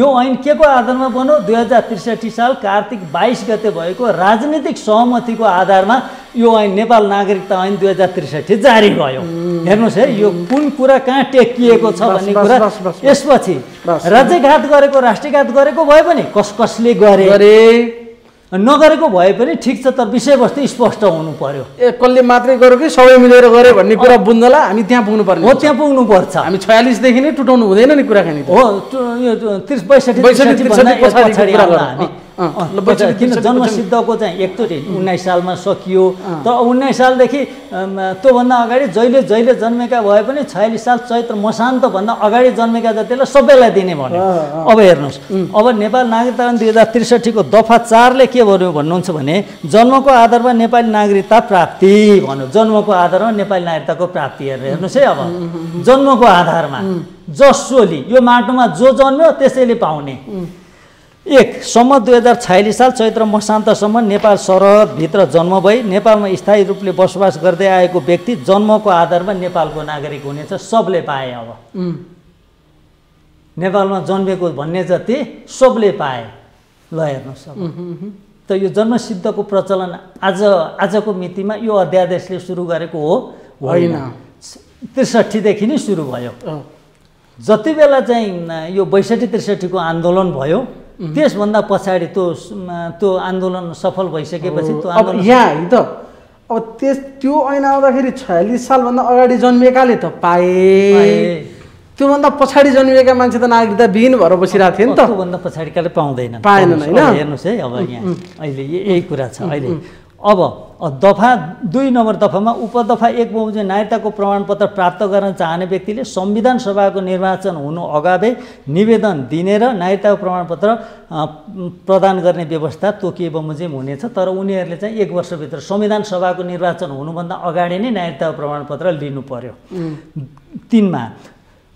यो ऐन के को आधारमा बन्यो 2063 साल कार्तिक 22 गते भएको राजनीतिक सहमतिको आधारमा यो ऐन नेपाल नागरिकता ऐन 2063 जारी भयो। हेर्नुहोस् है यो कुन कुरा कहाँ टेकिएको छ भन्ने कुरा यसपछि राज्यघात गरेको राष्ट्रियघात गरेको भए पनि कसले गरे नगरेको भए पनि ठिक छ तर विषयवस्तु स्पष्ट हुनु पर्यो। कसले मात्रै गर्यो कि सबै मिलेर गरे भन्ने कुरा बुझ्नला हामी त्यहाँ पुग्नु पर्ने हो त्यहाँ पुग्नु पर्छ। हामी 46 देखि नै टुटाउनु हुँदैन नि कुराकानी हो यो 62 किन जन्मसिद्धको चाहिँ एकचोटि 19 सालमा सकियो तर 19 सालदेखि त्योभन्दा अगाडि जहिले जन्मेका भए पनि 46 साल चैत्र मसान्तभन्दा अगाडि जन्मेका जतिलाई सबैलाई दिने भन्यो। अब हेर्नुहोस् अब नेपाल नागरिकता ऐन 2063 को दफा 4 ले के भन्यो भन्नुहुन्छ भने जन्मको आधारमा नेपाली नागरिकता प्राप्ति भन्यो। जन्मको आधारमा नेपाली नागरिकताको प्राप्ति हेर्नुहोस् है अब जन्मको आधारमा जसोली यो माटोमा जो जन्म्यो त्यसैले पाउने। 1 सम्म 2046 साल चैत्र मसान्तसम्म नेपाल सरहदभित्र जन्म भई नेपालमा स्थायी रूपले बसोबास गर्दै आएको व्यक्ति जन्मको आधारमा नेपालको नागरिक हुनेछ। सबले पाए अब नेपालमा जन्मेको भन्ने जति सबले पाए। ल हेर्नुहोस् त यो जन्मसिद्धको प्रचलन आजको मितिमा यो अध्यादेशले सुरु गरेको हो होइन 63 देखि नै सुरु भयो। जति बेला चाहिँ यो 62-63 को आन्दोलन भयो त्यसभन्दा पछाडि त्यो आन्दोलन सफल भइसकेपछि त्यो अब यहाँ है त अब त्यो ऐन आउँदाखेरि 46 सालभन्दा अगाडि जन्मिएकाले त पाए त्योभन्दा पछाडि जन्मिएका मान्छे त नागरिकता विहीन भएर बसिरहेको थियो नि त। त्योभन्दा पछाडिकाले पाउँदैनन् पाएनन् होइन। हेर्नुहोस् है अब यहाँ अहिले यही कुरा छ। अहिले अब दफा 2 नम्बर दफामा उपदफा 1 बमोजिम नागरिकताको प्रमाणपत्र प्राप्त गर्न चाहने व्यक्तिले संविधान सभाको निर्वाचन हुनु अगावै निवेदन दिने र नागरिकताको प्रमाणपत्र प्रदान गर्ने व्यवस्था तोकिए बमोजिम हुनेछ। तर उनीहरूले चाहिँ 1 वर्षभित्र संविधान सभाको निर्वाचन हुनुभन्दा अगाडि नै नागरिकताको प्रमाणपत्र लिनु पर्यो। 3 मा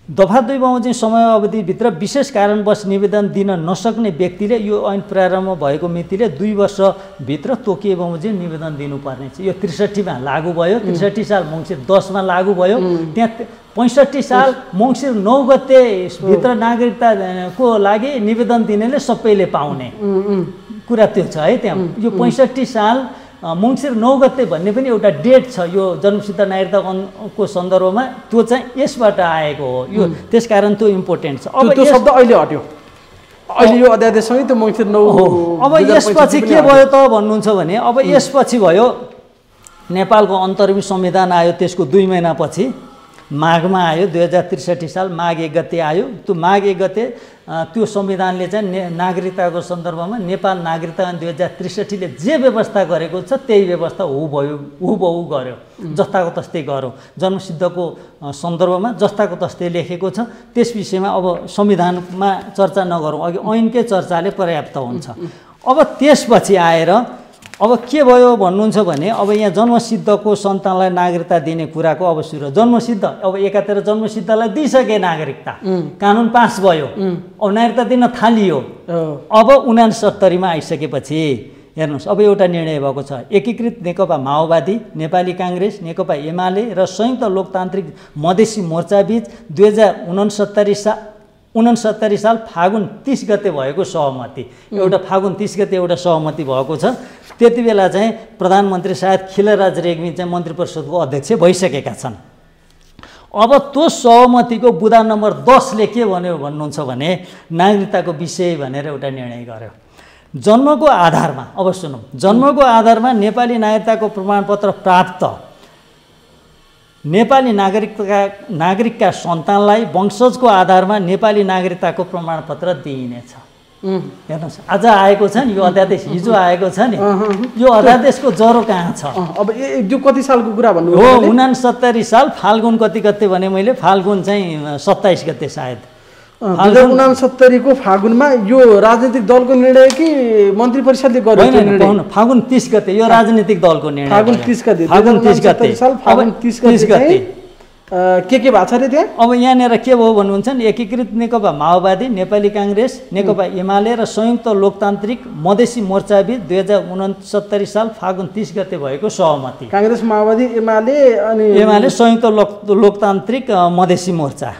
दफा 2 बमोजिम समयावधिभित्र विशेष कारणवश निवेदन दिन नसक्ने व्यक्तिले यो ऐन प्रारम्भ भएको मितिले 2 वर्षभित्र तोकिए बमोजिम निवेदन दिनुपर्ने छ। यो 63 मा लागू भयो। 63 साल मङ्सिर 10 मा लागू भयो। त्यहाँ 65 साल मङ्सिर 9 गते भित्र नागरिकताको लागि निवेदन दिनेले सबैले पाउने कुरा त्यो छ है। त्यहाँ यो 65 साल मङ्सिर 9 गते भन्ने पनि एउटा डेट छ यो जन्मसिद्ध नागरिकताको सन्दर्भमा त्यो चाहिँ यसबाट आएको हो। यो त्यसकारण त्यो इम्पोर्टेन्ट छ। अब त्यो शब्द अहिले हट्यो अहिले यो अध्यादेशसँगै त्यो मङ्सिर 9 हो। अब यसपछि के भयो त भन्नुहुन्छ भने अब यसपछि भयो नेपालको अन्तरिम संविधान आयो। त्यसको 2 महिनापछि माघमा आयो 2063 साल माघ 1 गते आयो। त्यो माघ 1 गते त्यो संविधानले चाहिँ नागरिकताको सन्दर्भमा नेपाल नागरिकता ऐन 2063 ले जे व्यवस्था गरेको छ त्यही व्यवस्था हुबहु गर्यो। जस्ताको तस्तै गर्यो। जन्मसिद्धको सन्दर्भमा जस्ताको तस्तै लेखेको छ। त्यस विषयमा अब संविधानमा चर्चा नगरौँ अघि ऐनकै चर्चाले पर्याप्त हुन्छ। अब त्यसपछि आएर अब के भयो भन्नुहुन्छ भने अब यहाँ जन्मसिद्धको सन्तानलाई नागरिकता दिने कुराको अब सुरु। जन्मसिद्ध अब एकातिर जन्मसिद्धलाई दिइसके नागरिकता कानुन पास भयो अब नागरिकता दिन थालियो। अब 69 मा आइसकेपछि हेर्नुहोस् अब एउटा निर्णय भएको छ। एकीकृत नेकपा माओवादी नेपाली काङ्ग्रेस नेकपा एमाले र संयुक्त लोकतान्त्रिक मधेसी मोर्चाबीच 2069 साल फागुन 30 गते भएको सहमति एउटा फागुन 30 गते एउटा सहमति भएको छ। त्यति बेला चाहिँ प्रधानमन्त्री सायद खिलराज रेग्मी चाहिँ मन्त्री परिषदको अध्यक्ष भइसकेका छन्। अब त्यो सहमतिको बुँदा नम्बर 10 ले के भन्यो भन्नुहुन्छ भने नागरिकताको विषय भनेर एउटा निर्णय गर्यो। जन्मको आधारमा अब सुनौँ जन्मको आधारमा नेपाली नागरिकताको प्रमाणपत्र प्राप्त नेपाली नागरिकका सन्तानलाई वंशजको आधारमा नेपाली नागरिकताको प्रमाणपत्र दिइनेछ। हेर्नुहोस् आज आएको छ नि यो अध्यादेश हिजो आएको छ नि यो अध्यादेशको जरो कहाँ छ। अब यो कति सालको कुरा भन्नु हो 69 साल फाल्गुन कति गते भने मैले फाल्गुन चाहिँ 27 गते सायद 2069 को फागुनमा यो राजनीतिक दलको निर्णय कि मन्त्री परिषदले गरेको निर्णय फागुन 30 गते यो राजनीतिक दलको निर्णय फागुन 30 गते फागुन 30 गते साल फागुन 30 गते के भएको छ अरे त्यहाँ? अब यहाँनिर के भयो भन्नुहुन्छ नि, एकीकृत नेकपा माओवादी, नेपाली काङ्ग्रेस, नेकपा एमाले र संयुक्त लोकतान्त्रिक मधेसी मोर्चाबीच 2069 साल फागुन 30 गते भएको सहमति। काङ्ग्रेस, माओवादी, एमाले संयुक्त लोकतान्त्रिक मधेसी मोर्चा।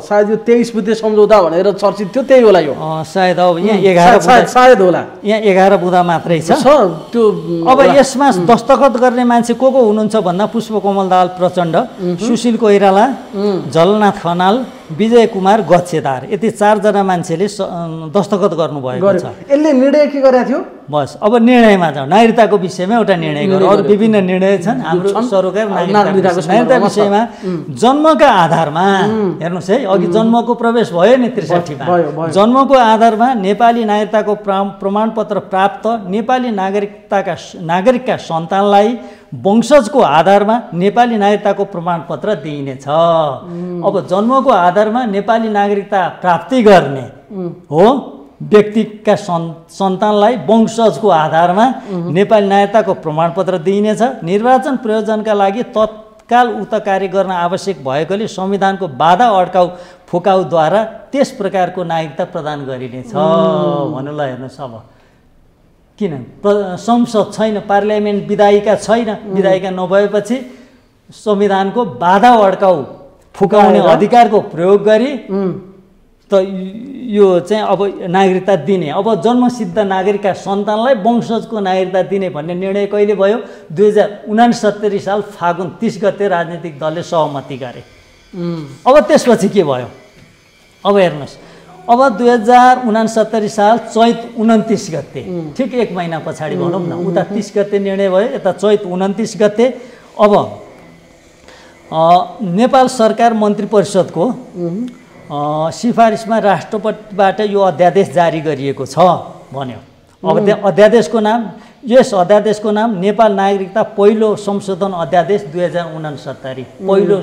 सायद यो 23 बुँदे सम्झौता भनेर चर्चित थियो, त्यही होला यो सायद। अब यहाँ 11 सायद होला, यहाँ 11 बुँदा मात्रै छ त्यो। अब यसमा दस्तखत गर्ने मान्छे को हुनुहुन्छ भन्दा पुष्पकमल दाहाल प्रचण्ड, सुशील कोइराला, झलनाथ खनाल, विजय कुमार गच्छेदार, यति 4 जना मान्छेले दस्तखत गर्नुभएको छ। यसले निर्णय के गरेको थियो? बस अब निर्णयमा जाउँ। नागरिकताको विषयमा एउटा निर्णय गर्यो। अरू विभिन्न निर्णय छन् हाम्रो सरकार नागरिकता विषयमा। जन्मका आधारमा हेर्नुहोस् है, अघि जन्मको प्रवेश भयो नि 63 मा। जन्मको आधारमा नेपाली नागरिकताको प्रमाणपत्र प्राप्त नेपाली नागरिकका सन्तानलाई वंशजको आधारमा नेपाली नागरिकताको प्रमाणपत्र दिइनेछ। अब जन्मको आधारमा नेपाली नागरिकता प्राप्ति गर्ने हो व्यक्तिका सन्तानलाई वंशजको आधारमा नेपाली नागरिकताको प्रमाणपत्र दिइनेछ। निर्वाचन प्रयोजनका लागि तत्काल उक्त कार्य गर्न आवश्यक भएकोले संविधानको बाधा अड्काउ फुकाउद्वारा त्यस प्रकारको नागरिकता प्रदान गरिनेछ भन्नु ल। हेर्नुहोस् अब किन संसद छैन, पार्लियामेन्ट विधायिका छैन, विधायिका नभएपछि संविधानको बाधा अड्काउ फुकाउने अधिकारको प्रयोग गरी त यो चाहिँ अब नागरिकता दिने, अब जन्मसिद्ध नागरिकका सन्तानलाई वंशजको नागरिकता दिने भन्ने निर्णय कहिले भयो? 2069 साल फागुन 30 गते राजनीतिक दलले सहमति गरे। अब त्यसपछि के भयो? अब हेर्नुहोस्, अब 2069 साल चैत 29 गते, ठिक 1 महिना पछाडि भनौँ न, उता 30 गते निर्णय भयो, यता चैत 29 गते। अब नेपाल सरकार मन्त्री परिषदको सिफारिसमा राष्ट्रपतिबाट यो अध्यादेश जारी गरिएको छ भन्यो। अब त्यो अध्यादेशको नाम, यस अध्यादेशको नाम नेपाल नागरिकता पहिलो संशोधन अध्यादेश 2069, पहिलो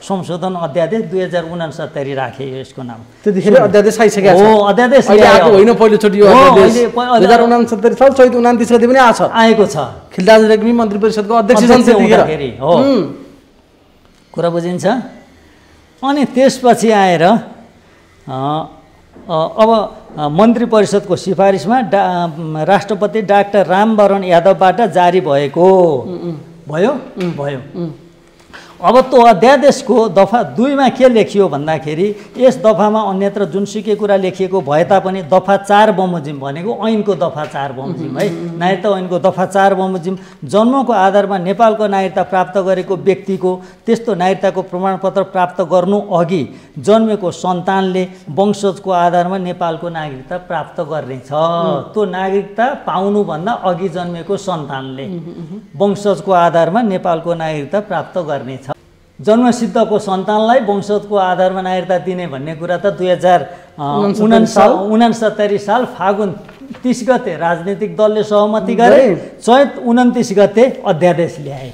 संशोधन अध्यादेश 2069 राखे यसको नाम। त्यतिखेर अध्यादेश आइसकेको छ। हो, अध्यादेश आएको होइन, पहिलोचोटि यो अध्यादेश 2069 साल चैत 29 गते पनि आएको छ। खिलराज रेग्मी मन्त्री परिषदको अध्यक्ष छन् त्यतिखेर। हो, कुरा बुझिन्छ। अनि त्यसपछि आएर अब मन्त्री परिषदको सिफारिसमा राष्ट्रपति डाक्टर रामवरण यादवबाट जारी भएको भयो। अब त्यो अध्यादेशको दफा 2 मा के लेखियो भन्दाखेरि, यस दफामा अन्यत्र जुनसुकै कुरा लेखिएको भए तापनि दफा 4 बमोजिम भनेको ऐनको दफा 4 बमोजिम है, नागरिकता ऐनको दफा 4 बमोजिम जन्मको आधारमा नेपालको नागरिकता प्राप्त गरेको व्यक्तिको त्यस्तो नागरिकताको प्रमाणपत्र प्राप्त गर्नु अघि जन्मेको सन्तानले वंशजको आधारमा नेपालको नागरिकता प्राप्त गर्नेछ। त्यो नागरिकता पाउनुभन्दा अघि जन्मेको सन्तानले वंशजको आधारमा नेपालको नागरिकता प्राप्त गर्नेछ। जन्मसिद्धको सन्तानलाई वंशजको आधारमा नागरिकता दिने भन्ने कुरा त 2069 साल फागुन 30 गते राजनीतिक दलले सहमति गरे, चैत 29 गते अध्यादेश ल्याए।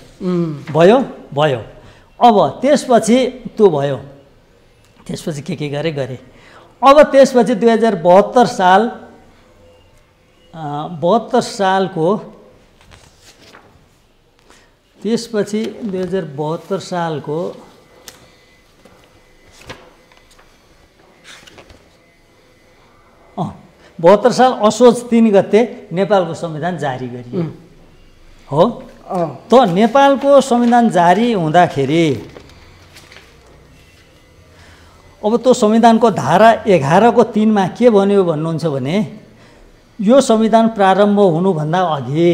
भयो। अब त्यसपछि त्यो भयो, त्यसपछि के गरे। अब त्यसपछि 2072 सालको त्यसपछि 2072 सालको असोज 3 गते नेपालको संविधान जारी गरियो। हो, त नेपालको संविधान जारी हुँदाखेरि अब त्यो संविधानको धारा 11 को 3 मा के भन्यो भन्नुहुन्छ भने, यो संविधान प्रारम्भ हुनुभन्दा अघि,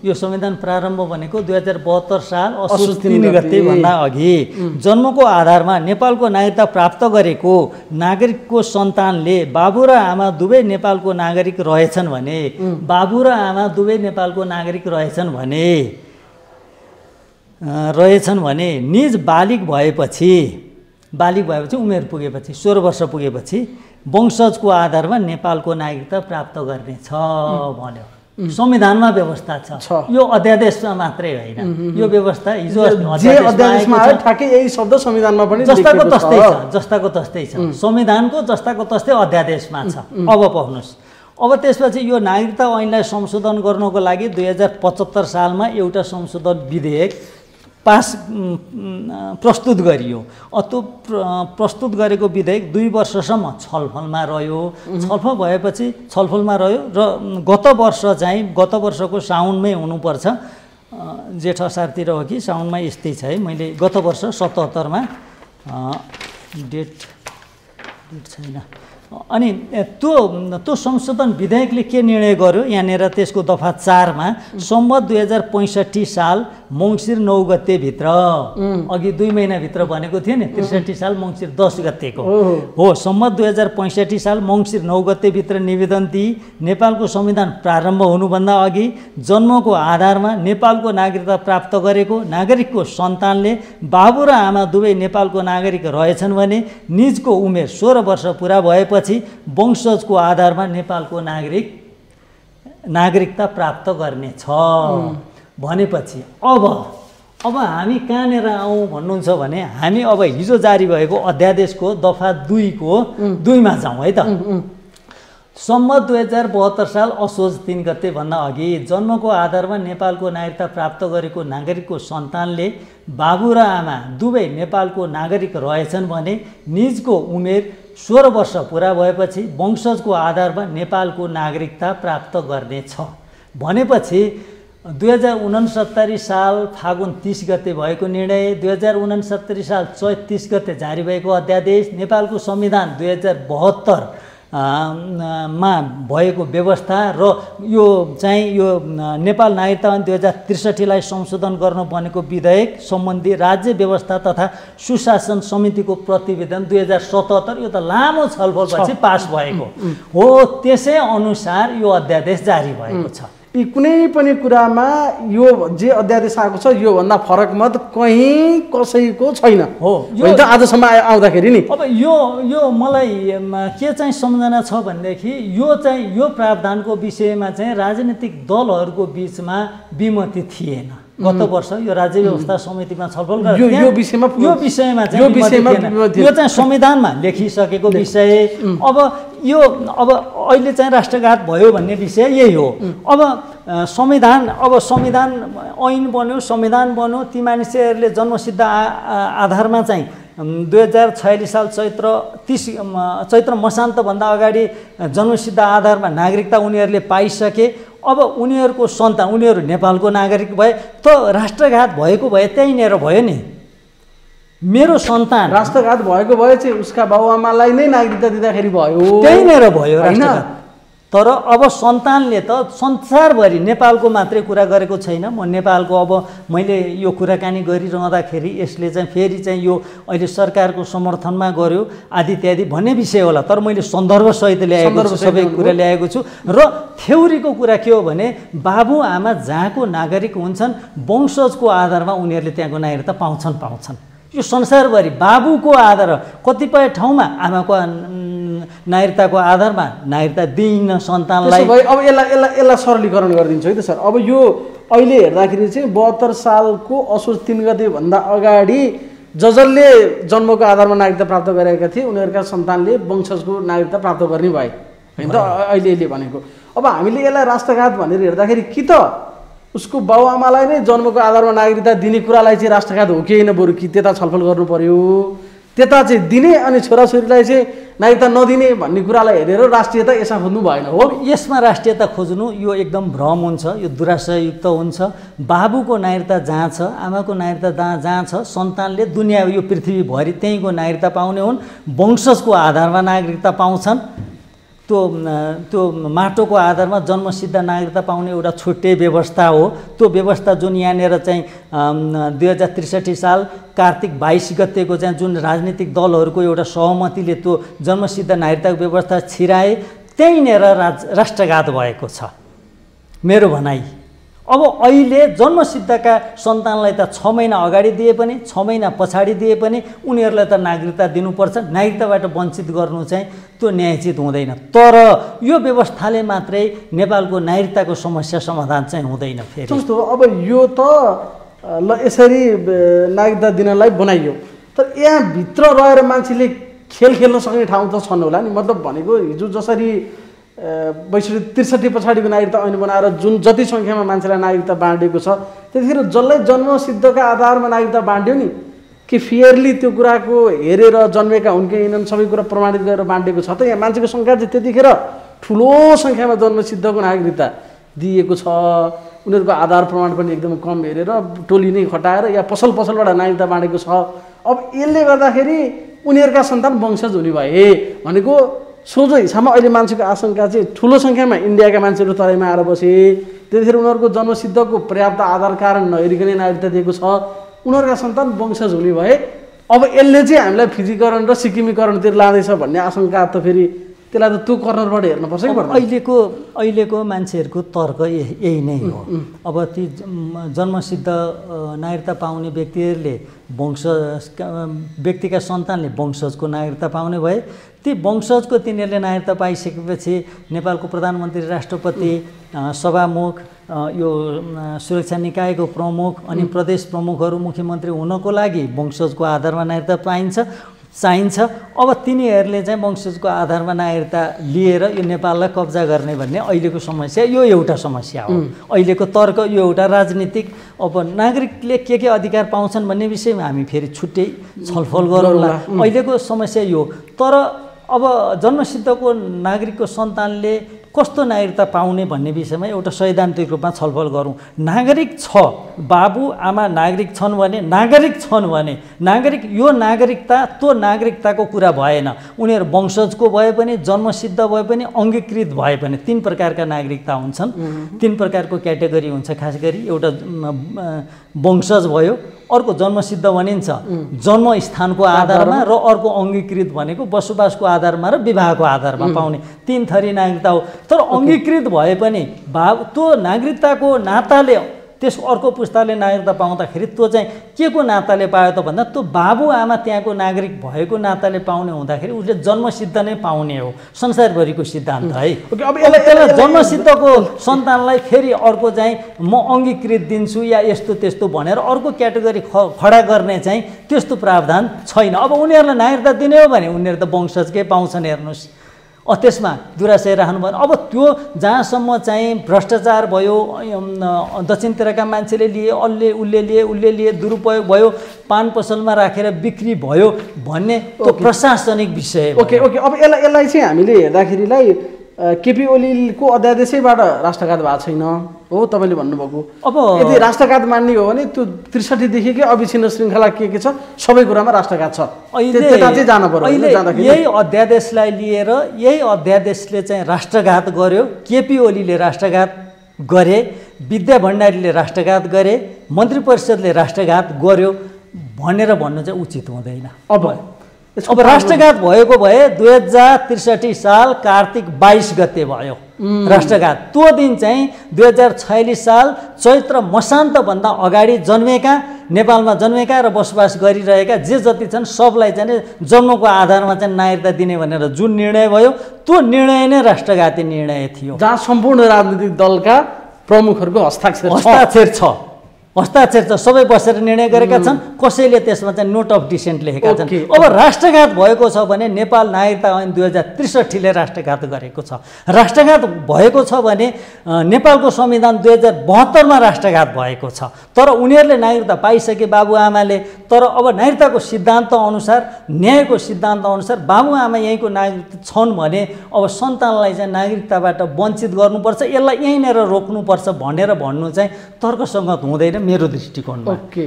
यो संविधान प्रारम्भ भनेको 2072 साल असोज 3 गते भन्दा अघि जन्मको आधारमा नेपालको नागरिकता प्राप्त गरेको नागरिकको सन्तानले बाबु र आमा दुवै नेपालको नागरिक रहेछन् भने निज बालिग भएपछि उमेर पुगेपछि 16 वर्ष पुगेपछि वंशजको आधारमा नेपालको नागरिकता प्राप्त गर्नेछ भन्यो। संविधानमा व्यवस्था छ, यो अध्यादेशमा मात्रै होइन। यो व्यवस्था हिजो अध्यादेशमा आयो, ठ्याक्कै यही शब्द संविधानमा पनि जस्ताको तस्तै छ। संविधानको जस्ताको तस्तै अध्यादेशमा छ। अब पढ्नुहोस्। अब त्यसपछि यो नागरिकता ऐनलाई संशोधन गर्नको लागि 2075 सालमा एउटा संशोधन विधेयक पास प्रस्तुत गरियो। त्यो प्रस्तुत गरेको विधेयक 2 वर्षसम्म छलफलमा रह्यो। छलफल भएपछि छलफलमा रह्यो र गत वर्षको साउनमै हुनुपर्छ, जेठ असारतिर हो कि साउनमा, यस्तै छ है। मैले गत वर्ष 77मा डेट छैन। अनि त्यो संशोधन विधेयकले के निर्णय गर्यो यहाँनिर त्यसको दफा 4मा सम्वत 2065 साल मङ्सिर 9 गतेभित्र, अघि 2 महिनाभित्र भनेको थियो नि, 63 साल मङ्सिर 10 गतेको हो, सम्वत 2065 साल मङ्सिर 9 गतेभित्र निवेदन दिई नेपालको संविधान प्रारम्भ हुनुभन्दा अघि जन्मको आधारमा नेपालको नागरिकता प्राप्त गरेको नागरिकको सन्तानले बाबु र आमा दुवै नेपालको नागरिक रहेछन् भने निजको उमेर 16 वर्ष पुरा भएपछि वंशजको आधारमा नेपालको नागरिकता प्राप्त गर्नेछ भनेपछि अब हामी कहाँनिर आउँ भन्नुहुन्छ भने हामी अब हिजो जारी भएको अध्यादेशको दफा 2मा जाउँ है त। सम्मत 2072 साल असोज 3 गते भन्दा अघि जन्मको आधारमा नेपालको नागरिकता प्राप्त गरेको नागरिकको सन्तानले बाबु र आमा दुवै नेपालको नागरिक रहेछन् भने निजको उमेर 16 वर्ष पुरा भएपछि वंशजको आधारमा नेपालको नागरिकता प्राप्त गर्नेछ भनेपछि 2069 साल फागुन 30 गते भएको निर्णय, 2069 साल चैत 30 गते जारी भएको अध्यादेश, नेपालको संविधान 2072 मा भएको व्यवस्था र यो नेपाल नागरिकता ऐन 2063 लाई संशोधन गर्न बनेको विधेयक सम्बन्धी राज्य व्यवस्था तथा सुशासन समितिको प्रतिवेदन 2077, यो त लामो छलफलपछि पास भएको हो। त्यसै अनुसार यो अध्यादेश जारी भएको छ। यी कुनै पनि कुरामा यो जे अध्यादेश आएको छ यो भन्दा फरक मत कहीँ कसैको छैन हो। यो त आजसम्म आउँदाखेरि नि अब यो मलाई के चाहिँ सम्झना छ भनेदेखि यो प्रावधानको विषयमा चाहिँ राजनीतिक दलहरूको बीचमा विमति थिएन। गत वर्ष यो राज्य व्यवस्था समितिमा छलफल गर्दा यो विषयमा यो चाहिँ संविधानमा लेखिसकेको विषय। अब अहिले चाहिँ राष्ट्रघात भयो भन्ने विषय यही हो। अब संविधान ऐन बन्यो, संविधान बन्यो, ती मानिसहरूले जन्मसिद्ध आधारमा चाहिँ 2046 साल चैत्र मसान्तभन्दा अगाडि जन्मसिद्ध आधारमा नागरिकता उनीहरूले पाइसके। अब उनीहरूको सन्तान, उनीहरू नेपालको नागरिक भए त राष्ट्रघात भएको भए त्यहीँनिर भयो नि। मेरो सन्तान राष्ट्रघात भएको भए चाहिँ उसका बाबुआमालाई नै नागरिकता दिँदाखेरि भयो, त्यहीँनिर भयो राष्ट्रघात। तर अब सन्तानले त संसारभरि नेपालको मात्रै कुरा गरेको छैन। म नेपालको अब मैले यो कुराकानी गरिरहँदाखेरि यसले चाहिँ फेरि चाहिँ यो अहिले सरकारको समर्थनमा गर्यो आदि इत्यादि भन्ने विषय होला, तर मैले सन्दर्भसहित ल्याएको छु, सबै कुरा ल्याएको छु। र थ्योरीको कुरा के हो भने बाबुआमा जहाँको नागरिक हुन्छन् वंशजको आधारमा उनीहरूले त्यहाँको नागरिकता पाउँछन्। यो संसारभरि बाबुको आधार, कतिपय ठाउँमा आमाको नागरिकताको आधारमा नागरिकता दिइन्न सन्तानलाई। अब यसलाई सरलीकरण गरिदिन्छु है त सर। अब यो अहिले हेर्दाखेरि चाहिँ 72 सालको असोज 3 गते भन्दा अगाडि जसले जन्मको आधारमा नागरिकता प्राप्त गरेका थिए उनीहरूका सन्तानले वंशजको नागरिकता प्राप्त गर्ने भए होइन त अहिले भनेको। अब हामीले यसलाई राष्ट्रघात भनेर हेर्दाखेरि कि त उसको बाबुआमालाई नै जन्मको आधारमा नागरिकता दिने कुरालाई चाहिँ राष्ट्रघात हो कि होइन, बरु कि त्यता छलफल गर्नु पर्यो, त्यता चाहिँ दिने अनि छोराछोरीलाई चाहिँ नागरिकता नदिने भन्ने कुरालाई हेरेर राष्ट्रियता यसमा खोज्नु भएन हो। यसमा राष्ट्रियता खोज्नु यो एकदम भ्रम हुन्छ, यो दुराशयुक्त हुन्छ। बाबुको नागरिकता जहाँ छ, आमाको नागरिकता जहाँ छ, सन्तानले दुनियाँ यो पृथ्वीभरि त्यहीँको नागरिकता पाउने हुन्। वंशजको आधारमा नागरिकता पाउँछन्। त्यो माटोको आधारमा जन्मसिद्ध नागरिकता पाउने एउटा छुट्टै व्यवस्था हो। त्यो व्यवस्था जुन यहाँनिर चाहिँ 2063 साल कार्तिक 22 गतेको चाहिँ जुन राजनीतिक दलहरूको एउटा सहमतिले त्यो जन्मसिद्ध नागरिकताको व्यवस्था छिराए त्यहीँनिर राष्ट्रघात भएको छ मेरो भनाइ। अब अहिले जन्मसिद्धका सन्तानलाई त 6 महिना अगाडि दिए पनि 6 महिना पछाडि दिए पनि उनीहरूलाई त नागरिकता दिनुपर्छ। नागरिकताबाट वञ्चित गर्नु चाहिँ त्यो न्यायोचित हुँदैन। तर यो व्यवस्थाले मात्रै नेपालको नागरिकताको समस्या समाधान चाहिँ हुँदैन। फेरि जस्तो अब यो त ल यसरी नागरिकता दिनलाई बनाइयो, तर यहाँ भित्र रहेर मान्छेले खेल्न सक्ने ठाउँ त छन् होला नि। मतलब भनेको हिजो जसरी 63 पछाडिको नागरिकता ऐन बनाएर जुन जति सङ्ख्यामा मान्छेलाई नागरिकता बाँडिएको छ त्यतिखेर जसलाई जन्मसिद्धका आधारमा नागरिकता बाँड्यो नि कि फेयरली त्यो कुराको हेरेर जन्मेका हुन् कि होइनन् सबै कुरा प्रमाणित गरेर बाँडेको छ त यहाँ मान्छेको सङ्ख्या चाहिँ त्यतिखेर ठुलो सङ्ख्यामा जन्मसिद्धको नागरिकता दिएको छ उनीहरूको आधार प्रमाण पनि एकदम कम हेरेर टोली नै खटाएर या पसलबाट नागरिकता बाँडेको छ अब यसले गर्दाखेरि उनीहरूका सन्तान वंशज हुने भए भनेको सोझो हिसाबमा अहिले मान्छेको आशंका चाहिँ ठुलो सङ्ख्यामा इन्डियाका मान्छेहरू तराईमा आएर बसे त्यतिखेर उनीहरूको जन्मसिद्धको पर्याप्त आधार कारण नहेरिकन नागरिकता दिएको छ उनीहरूका सन्तान वंशज हुने भए अब यसले चाहिँ हामीलाई फिजीकरण र सिक्किमीकरणतिर लाँदैछ भन्ने आशंका त फेरि त्यसलाई त त्यो कर्नरबाट हेर्नुपर्छ कि पर्दैन अहिलेको मान्छेहरूको तर्क यही नै हो अब ती जन्मसिद्ध नागरिकता पाउने व्यक्तिहरूले व्यक्तिका सन्तानले वंशजको नागरिकता पाउने भए ती वंशजको तिनीहरूले नागरिकता पाइसकेपछि नेपालको प्रधानमन्त्री राष्ट्रपति सभामुख यो सुरक्षा निकायको प्रमुख अनि प्रदेश प्रमुखहरू मुख्यमन्त्री हुनको लागि वंशजको आधारमा नागरिकता चाहिन्छ अब तिनीहरूले चाहिँ वंशजको आधारमा नागरिकता लिएर यो नेपाललाई कब्जा गर्ने भन्ने अहिलेको समस्या यो एउटा समस्या हो अहिलेको तर्क यो एउटा राजनीतिक अब नागरिकले के अधिकार पाउँछन् भन्ने विषयमा हामी फेरि छुट्टै छलफल गरौँला अहिलेको समस्या यो तर अब जन्मसिद्धको नागरिकको सन्तानले कस्तो नागरिकता पाउने भन्ने विषयमा एउटा सैद्धान्तिक रूपमा छलफल गरौँ नागरिक छ बाबु आमा नागरिक छन् भने नागरिक यो नागरिकता त्यो नागरिकताको कुरा भएन उनीहरू वंशजको भए पनि जन्मसिद्ध भए पनि अङ्गीकृत भए पनि 3 प्रकारका नागरिकता हुन्छन् 3 प्रकारको क्याटेगोरी हुन्छ खास गरी एउटा वंशज भयो अर्को जन्मसिद्ध भनिन्छ जन्मस्थानको आधारमा र अर्को अङ्गीकृत भनेको बसोबासको आधारमा र विवाहको आधारमा पाउने 3 थरी नागरिकता हो तर अङ्गीकृत भए पनि त्यो नागरिकताको नाताले त्यस अर्को पुस्ताले नागरिकता पाउँदाखेरि त्यो चाहिँ के को नाताले पायो त भन्दा त्यो बाबुआमा त्यहाँको नागरिक भएको नाताले पाउने हुँदाखेरि उसले जन्मसिद्ध नै पाउने हो संसारभरिको सिद्धान्त है अब त्यसलाई जन्मसिद्धको सन्तानलाई फेरि अर्को चाहिँ म अङ्गीकृत दिन्छु या यस्तो त्यस्तो भनेर अर्को क्याटेगोरी खडा गर्ने चाहिँ त्यस्तो प्रावधान छैन अब उनीहरूलाई नागरिकता दिने हो भने उनीहरू त वंशजकै पाउँछन् हेर्नुहोस् त्यसमा दुराशय राख्नु भएन अब त्यो जहाँसम्म चाहिँ भ्रष्टाचार भयो दक्षिणतिरका मान्छेले लिए उसले लिए दुरुपयोग भयो पान पसलमा राखेर बिक्री भयो भन्ने त्यो प्रशासनिक विषय ओके अब यसलाई चाहिँ हामीले हेर्दाखेरिलाई केपी ओलीको अध्यादेशैबाट राष्ट्रघात भएको छैन हो तपाईँले भन्नुभएको अब यदि राष्ट्रघात मान्ने हो भने त्यो 63 देखिकै अविच्छिन्न श्रृङ्खला के छ सबै कुरामा राष्ट्रघात छ अहिले जानु पर्यो यही अध्यादेशलाई लिएर यही अध्यादेशले चाहिँ राष्ट्रघात गर्यो केपी ओलीले राष्ट्रघात गरे विद्या भण्डारीले राष्ट्रघात गरे मन्त्री परिषदले राष्ट्रघात गर्यो भनेर भन्नु चाहिँ उचित हुँदैन अब राष्ट्रघात भएको भए 2063 साल कार्तिक 22 गते भयो राष्ट्रघात त्यो दिन चाहिँ 2046 साल चैत्र मसान्तभन्दा अगाडि जन्मेका नेपालमा जन्मेका र बसोबास गरिरहेका जे जति छन् सबलाई चाहिँ जन्मको आधारमा चाहिँ नागरिकता दिने भनेर जुन निर्णय भयो त्यो निर्णय नै राष्ट्रघाती निर्णय थियो जहाँ सम्पूर्ण राजनीतिक दलका प्रमुखहरूको हस्ताक्षर छ सबै बसेर निर्णय गरेका छन् कसैले त्यसमा चाहिँ नोट अफ डिसेन्ट लेखेका छन् अब राष्ट्रघात भएको छ भने नेपाल नागरिकता ऐन 2063 ले राष्ट्रघात गरेको छ राष्ट्रघात भएको छ भने नेपालको संविधान 2072 मा राष्ट्रघात भएको छ तर उनीहरूले नागरिकता पाइसके बाबुआमाले तर अब नागरिकताको सिद्धान्त अनुसार न्यायको सिद्धान्त अनुसार बाबुआमा यहीँको नागरिक छन् भने अब सन्तानलाई चाहिँ नागरिकताबाट वञ्चित गर्नुपर्छ यसलाई यहीँनिर रोक्नुपर्छ भनेर भन्नु चाहिँ तर्कसङ्गत हुँदैन मेरो दृष्टिकोणमा ओके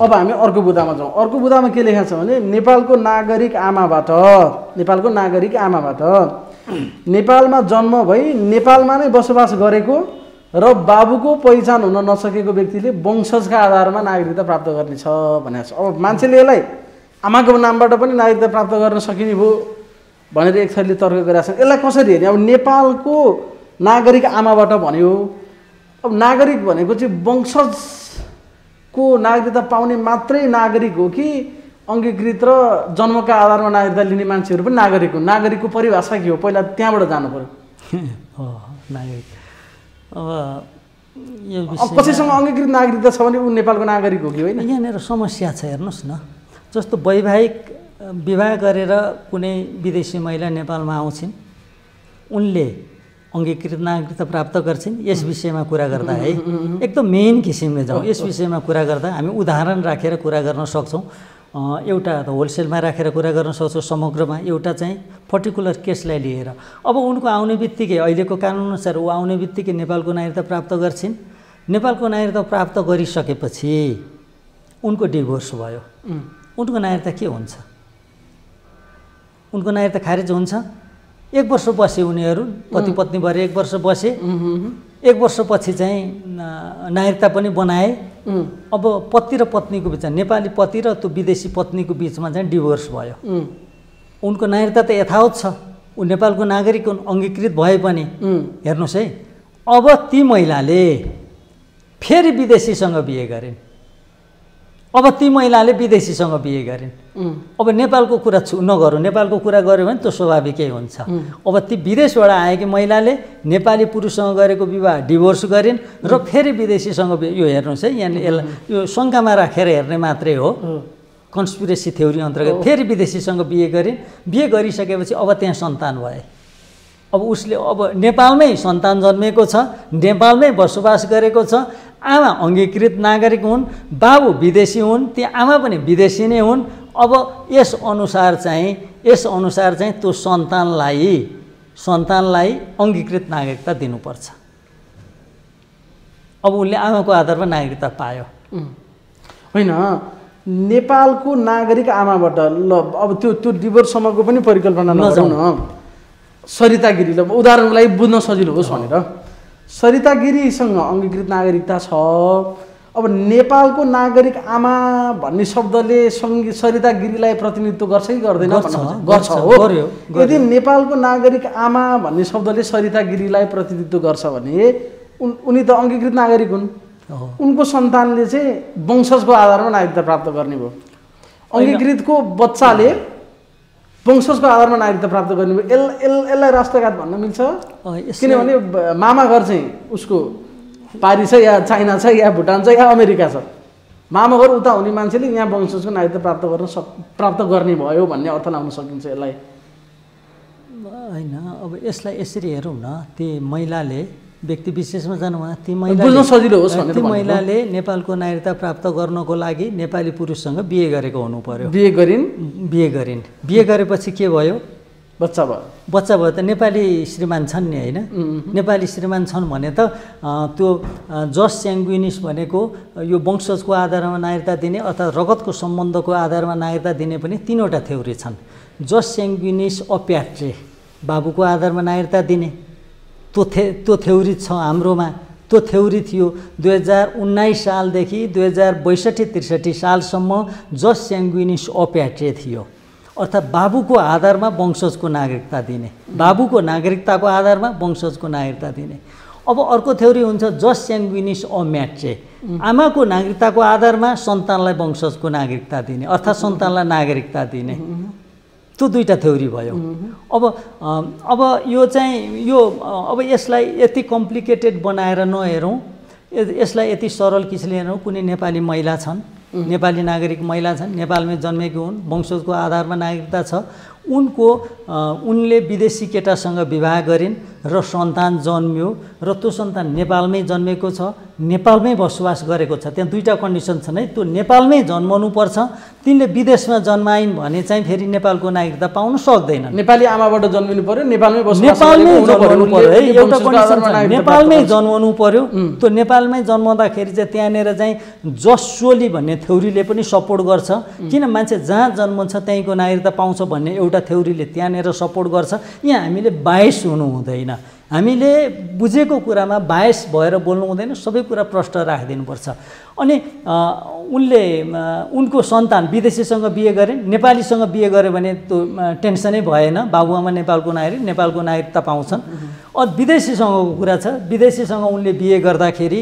अब हामी अर्को बुदामा जाउँ अर्को बुदामा के लेखेको छ भने नेपालको नागरिक आमाबाट नेपालमा जन्म भई नेपालमा नै बसोबास गरेको र बाबुको पहिचान हुन नसकेको व्यक्तिले वंशजका आधारमा नागरिकता प्राप्त गर्नेछ भनेको छ अब मान्छेले यसलाई आमाको नामबाट पनि नागरिकता प्राप्त गर्न सकिने भयो भनेर एक थरीले तर्क गरेका छन् यसलाई कसरी हेर्ने अब नेपालको नागरिक आमाबाट भन्यो अब नागरिक भनेको चाहिँ वंशजको नागरिकता पाउने मात्रै नागरिक हो कि अङ्गीकृत र जन्मका आधारमा नागरिकता लिने मान्छेहरू पनि नागरिक हो नागरिकको परिभाषा के हो पहिला त्यहाँबाट जानु पर्यो नागरिक अब कसैसँग अङ्गीकृत नागरिकता छ भने ऊ नेपालको नागरिक हो कि होइन यहाँनिर समस्या छ हेर्नुहोस् न जस्तो वैवाहिक विवाह गरेर कुनै विदेशी महिला नेपालमा आउँछिन् उनले अङ्गीकृत नागरिकता प्राप्त गर्छन् यस विषयमा कुरा गर्दा है एकदम मेन किसिमले जाउँ। यस विषयमा कुरा गर्दा हामी उदाहरण राखेर कुरा गर्न सक्छौँ। एउटा त होलसेलमा राखेर कुरा गर्न सक्छौँ समग्रमा, एउटा चाहिँ पर्टिकुलर केसलाई लिएर। अब उनको आउने बित्तिकै अहिलेको कानुनअनुसार ऊ आउने बित्तिकै नेपालको नागरिकता प्राप्त गर्छिन्। नेपालको नागरिकता प्राप्त गरिसकेपछि उनको डिभोर्स भयो, उनको नागरिकता के हुन्छ? उनको नागरिकता खारेज हुन्छ। 1 वर्ष बसे उनीहरू, पति पत्नी भएर 1 वर्ष बसे। 1 वर्षपछि चाहिँ नागरिकता पनि बनाए। अब पति र पत्नीको बिचमा, नेपाली पति र त्यो विदेशी पत्नीको बिचमा चाहिँ डिभोर्स भयो। उनको नागरिकता त यथावत छ, ऊ नेपालको नागरिक अङ्गीकृत भए पनि। हेर्नुहोस् है, अब ती महिलाले फेरि विदेशीसँग बिहे गरिन्। अब ती महिलाले विदेशीसँग बिहे गरिन्। अब नेपालको कुरा नगरौँ, नेपालको कुरा गऱ्यो भने त्यो स्वाभाविकै हुन्छ। अब ती विदेशबाट आएकी महिलाले नेपाली पुरुषसँग गरेको विवाह डिभोर्स गरिन् र फेरि विदेशीसँग बिहे। यो हेर्नुहोस् है, यहाँ यसलाई यो शङ्कामा राखेर हेर्ने मात्रै हो, कन्स्पिरेसी थ्योरी अन्तर्गत। फेरि विदेशीसँग बिहे गरिन्, बिहे गरिसकेपछि अब त्यहाँ सन्तान भए। अब उसले अब नेपालमै सन्तान जन्मेको छ, नेपालमै बसोबास गरेको छ। आमा अङ्गीकृत नागरिक हुन्, बाबु विदेशी हुन्, ती आमा पनि विदेशी नै हुन्। अब यस अनुसार चाहिँ त्यो सन्तानलाई अङ्गीकृत नागरिकता दिनुपर्छ। अब उसले आमाको आधारमा नागरिकता पायो। होइन, नेपालको नागरिक आमाबाट ल अब त्यो डिभोर्ससम्मको पनि परिकल्पना नगरौँ न। सरिता गिरी, ल उदाहरणको लागि बुझ्न सजिलो होस् भनेर, सरिता गिरीसँग अङ्गीकृत नागरिकता छ। अब नेपालको नागरिक आमा भन्ने शब्दले सरिता गिरीलाई प्रतिनिधित्व गर्छ कि गर्दैन? गर्छ हो। यदि नेपालको नागरिक आमा भन्ने शब्दले सरिता गिरीलाई प्रतिनिधित्व गर्छ भने उनी त अङ्गीकृत नागरिक हुन्। उनको सन्तानले चाहिँ वंशजको आधारमा नागरिकता प्राप्त गर्ने भयो। अङ्गीकृतको बच्चाले वंशजको आधारमा नागरिकता प्राप्त गर्ने भयो। यसलाई राष्ट्रघात भन्न मिल्छ? किनभने मामा घर चाहिँ उसको पारी छ, या चाइना छ, या भुटान छ, या अमेरिका छ। मामा घर उता हुने मान्छेले यहाँ वंशजको नागरिकता प्राप्त गर्ने भयो भन्ने अर्थ लाउन सकिन्छ यसलाई? होइन, अब यसलाई यसरी हेरौँ न, ती महिलाले व्यक्ति विशेषमा जानु भएन, ती महिलाले नेपालको नागरिकता प्राप्त गर्नको लागि नेपाली पुरुषसँग बिहे गरेको हुनु पर्यो। बिहे गरिन्। बिहे गरेपछि के भयो? बच्चा भयो। त नेपाली श्रीमान छन् नि, होइन? नेपाली श्रीमान छन् भने त त्यो जस स्याङ्गुइनिस भनेको यो वंशजको आधारमा नागरिकता दिने अर्थात् रगतको सम्बन्धको आधारमा नागरिकता दिने पनि 3वटा थ्योरी छन्। जस स्याङ्गुइनिस अप्याट्रे, बाबुको आधारमा नागरिकता दिने, त्यो थ्योरी छ हाम्रोमा। त्यो थ्योरी थियो 2019 सालदेखि 2062-63 सालसम्म जस स्याङ्गुइनिस अप्याट्रे थियो, अर्थात् बाबुको आधारमा वंशजको नागरिकता दिने, बाबुको नागरिकताको आधारमा वंशजको नागरिकता दिने। अब अर्को थ्योरी हुन्छ जस स्याङ्गुइनिस अम्याट्रे, आमाको नागरिकताको आधारमा सन्तानलाई वंशजको नागरिकता दिने, अर्थात् सन्तानलाई नागरिकता दिने। त्यो 2टा थ्योरी भयो। अब यो यसलाई यति कम्प्लिकेटेड बनाएर नहेरौँ, यसलाई यति सरल किसिमले हेरौँ। कुनै नेपाली महिला छन्, नेपाली नागरिक महिला छन्, नेपालमै जन्मेकी हुन्, वंशजको आधारमा नागरिकता छ। उनले विदेशी केटासँग विवाह गरिन् र सन्तान जन्मियो र त्यो सन्तान नेपालमै जन्मेको छ, नेपालमै बसोबास गरेको छ। त्यहाँ 2टा कन्डिसन छन् है। त्यो नेपालमै जन्मनु पर्छ। तिनले विदेशमा जन्माइन् भने चाहिँ फेरि नेपालको नागरिकता पाउन सक्दैनन्। नेपाली आमाबाट जन्मिनु पर्यो, नेपालमै जन्मनु पर्यो है, एउटा कन्डिसन छ। नेपालमै जन्मनु पर्यो। त्यो नेपालमै जन्माउँदाखेरि चाहिँ त्यहाँनिर चाहिँ जसोली भन्ने थ्योरीले पनि सपोर्ट गर्छ। किन मान्छे जहाँ जन्मन्छ त्यहीँको नागरिकता पाउँछ भन्ने एउटा थ्योरीले त्यहाँनिर सपोर्ट गर्छ। यहाँ हामीले बायस हुनु हुँदैन, हामीले बुझेको कुरामा बायस भएर बोल्नु हुँदैन, सबै कुरा प्रष्ट राखिदिनुपर्छ। अनि उनको सन्तान विदेशीसँग बिहे गरिन्, नेपालीसँग बिहे गर्यो भने त्यो टेन्सनै भएन, बाबुआमा नेपालको नागरिकता पाउँछन्। विदेशीसँगको कुरा छ, विदेशीसँग उनले बिहे गर्दाखेरि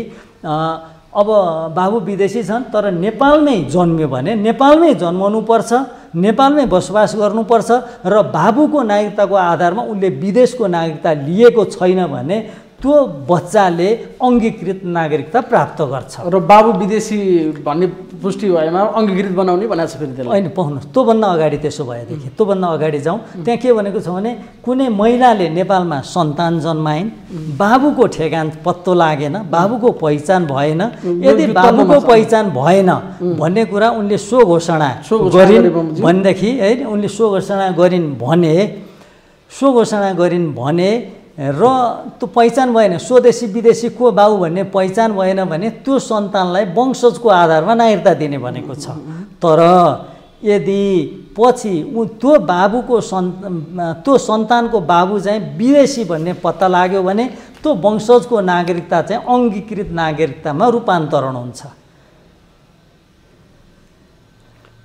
अब बाबु विदेशी छन् तर नेपालमै जन्मियो भने नेपालमै जन्मनुपर्छ, नेपालमै बसोबास गर्नुपर्छ र बाबुको नागरिकताको आधारमा उनले विदेशको नागरिकता लिएको छैन भने त्यो बच्चाले अङ्गीकृत नागरिकता प्राप्त गर्छ। र बाबु विदेशी भन्ने पुष्टि भएमा अङ्गीकृत बनाउने भनेको छ फेरि त्यसलाई। होइन, पाउनुहोस्, त्योभन्दा अगाडि त्यसो भएदेखि त्योभन्दा अगाडि जाउँ। त्यहाँ के भनेको छ भने कुनै महिलाले नेपालमा सन्तान जन्माइन्, बाबुको ठेगान पत्तो लागेन, बाबुको पहिचान भएन, यदि बाबुको पहिचान भएन भन्ने कुरा उनले सो घोषणा गरिन् भनेदेखि है, उनले सो घोषणा गरिन् भने र त्यो पहिचान भएन, स्वदेशी विदेशी को बाबु भन्ने पहिचान भएन भने त्यो सन्तानलाई वंशजको आधारमा नागरिकता दिने भनेको छ। तर यदि पछि त्यो बाबुको त्यो सन्तानको बाबु चाहिँ विदेशी भन्ने पत्ता लाग्यो भने त्यो वंशजको नागरिकता चाहिँ अङ्गीकृत नागरिकतामा रूपान्तरण हुन्छ।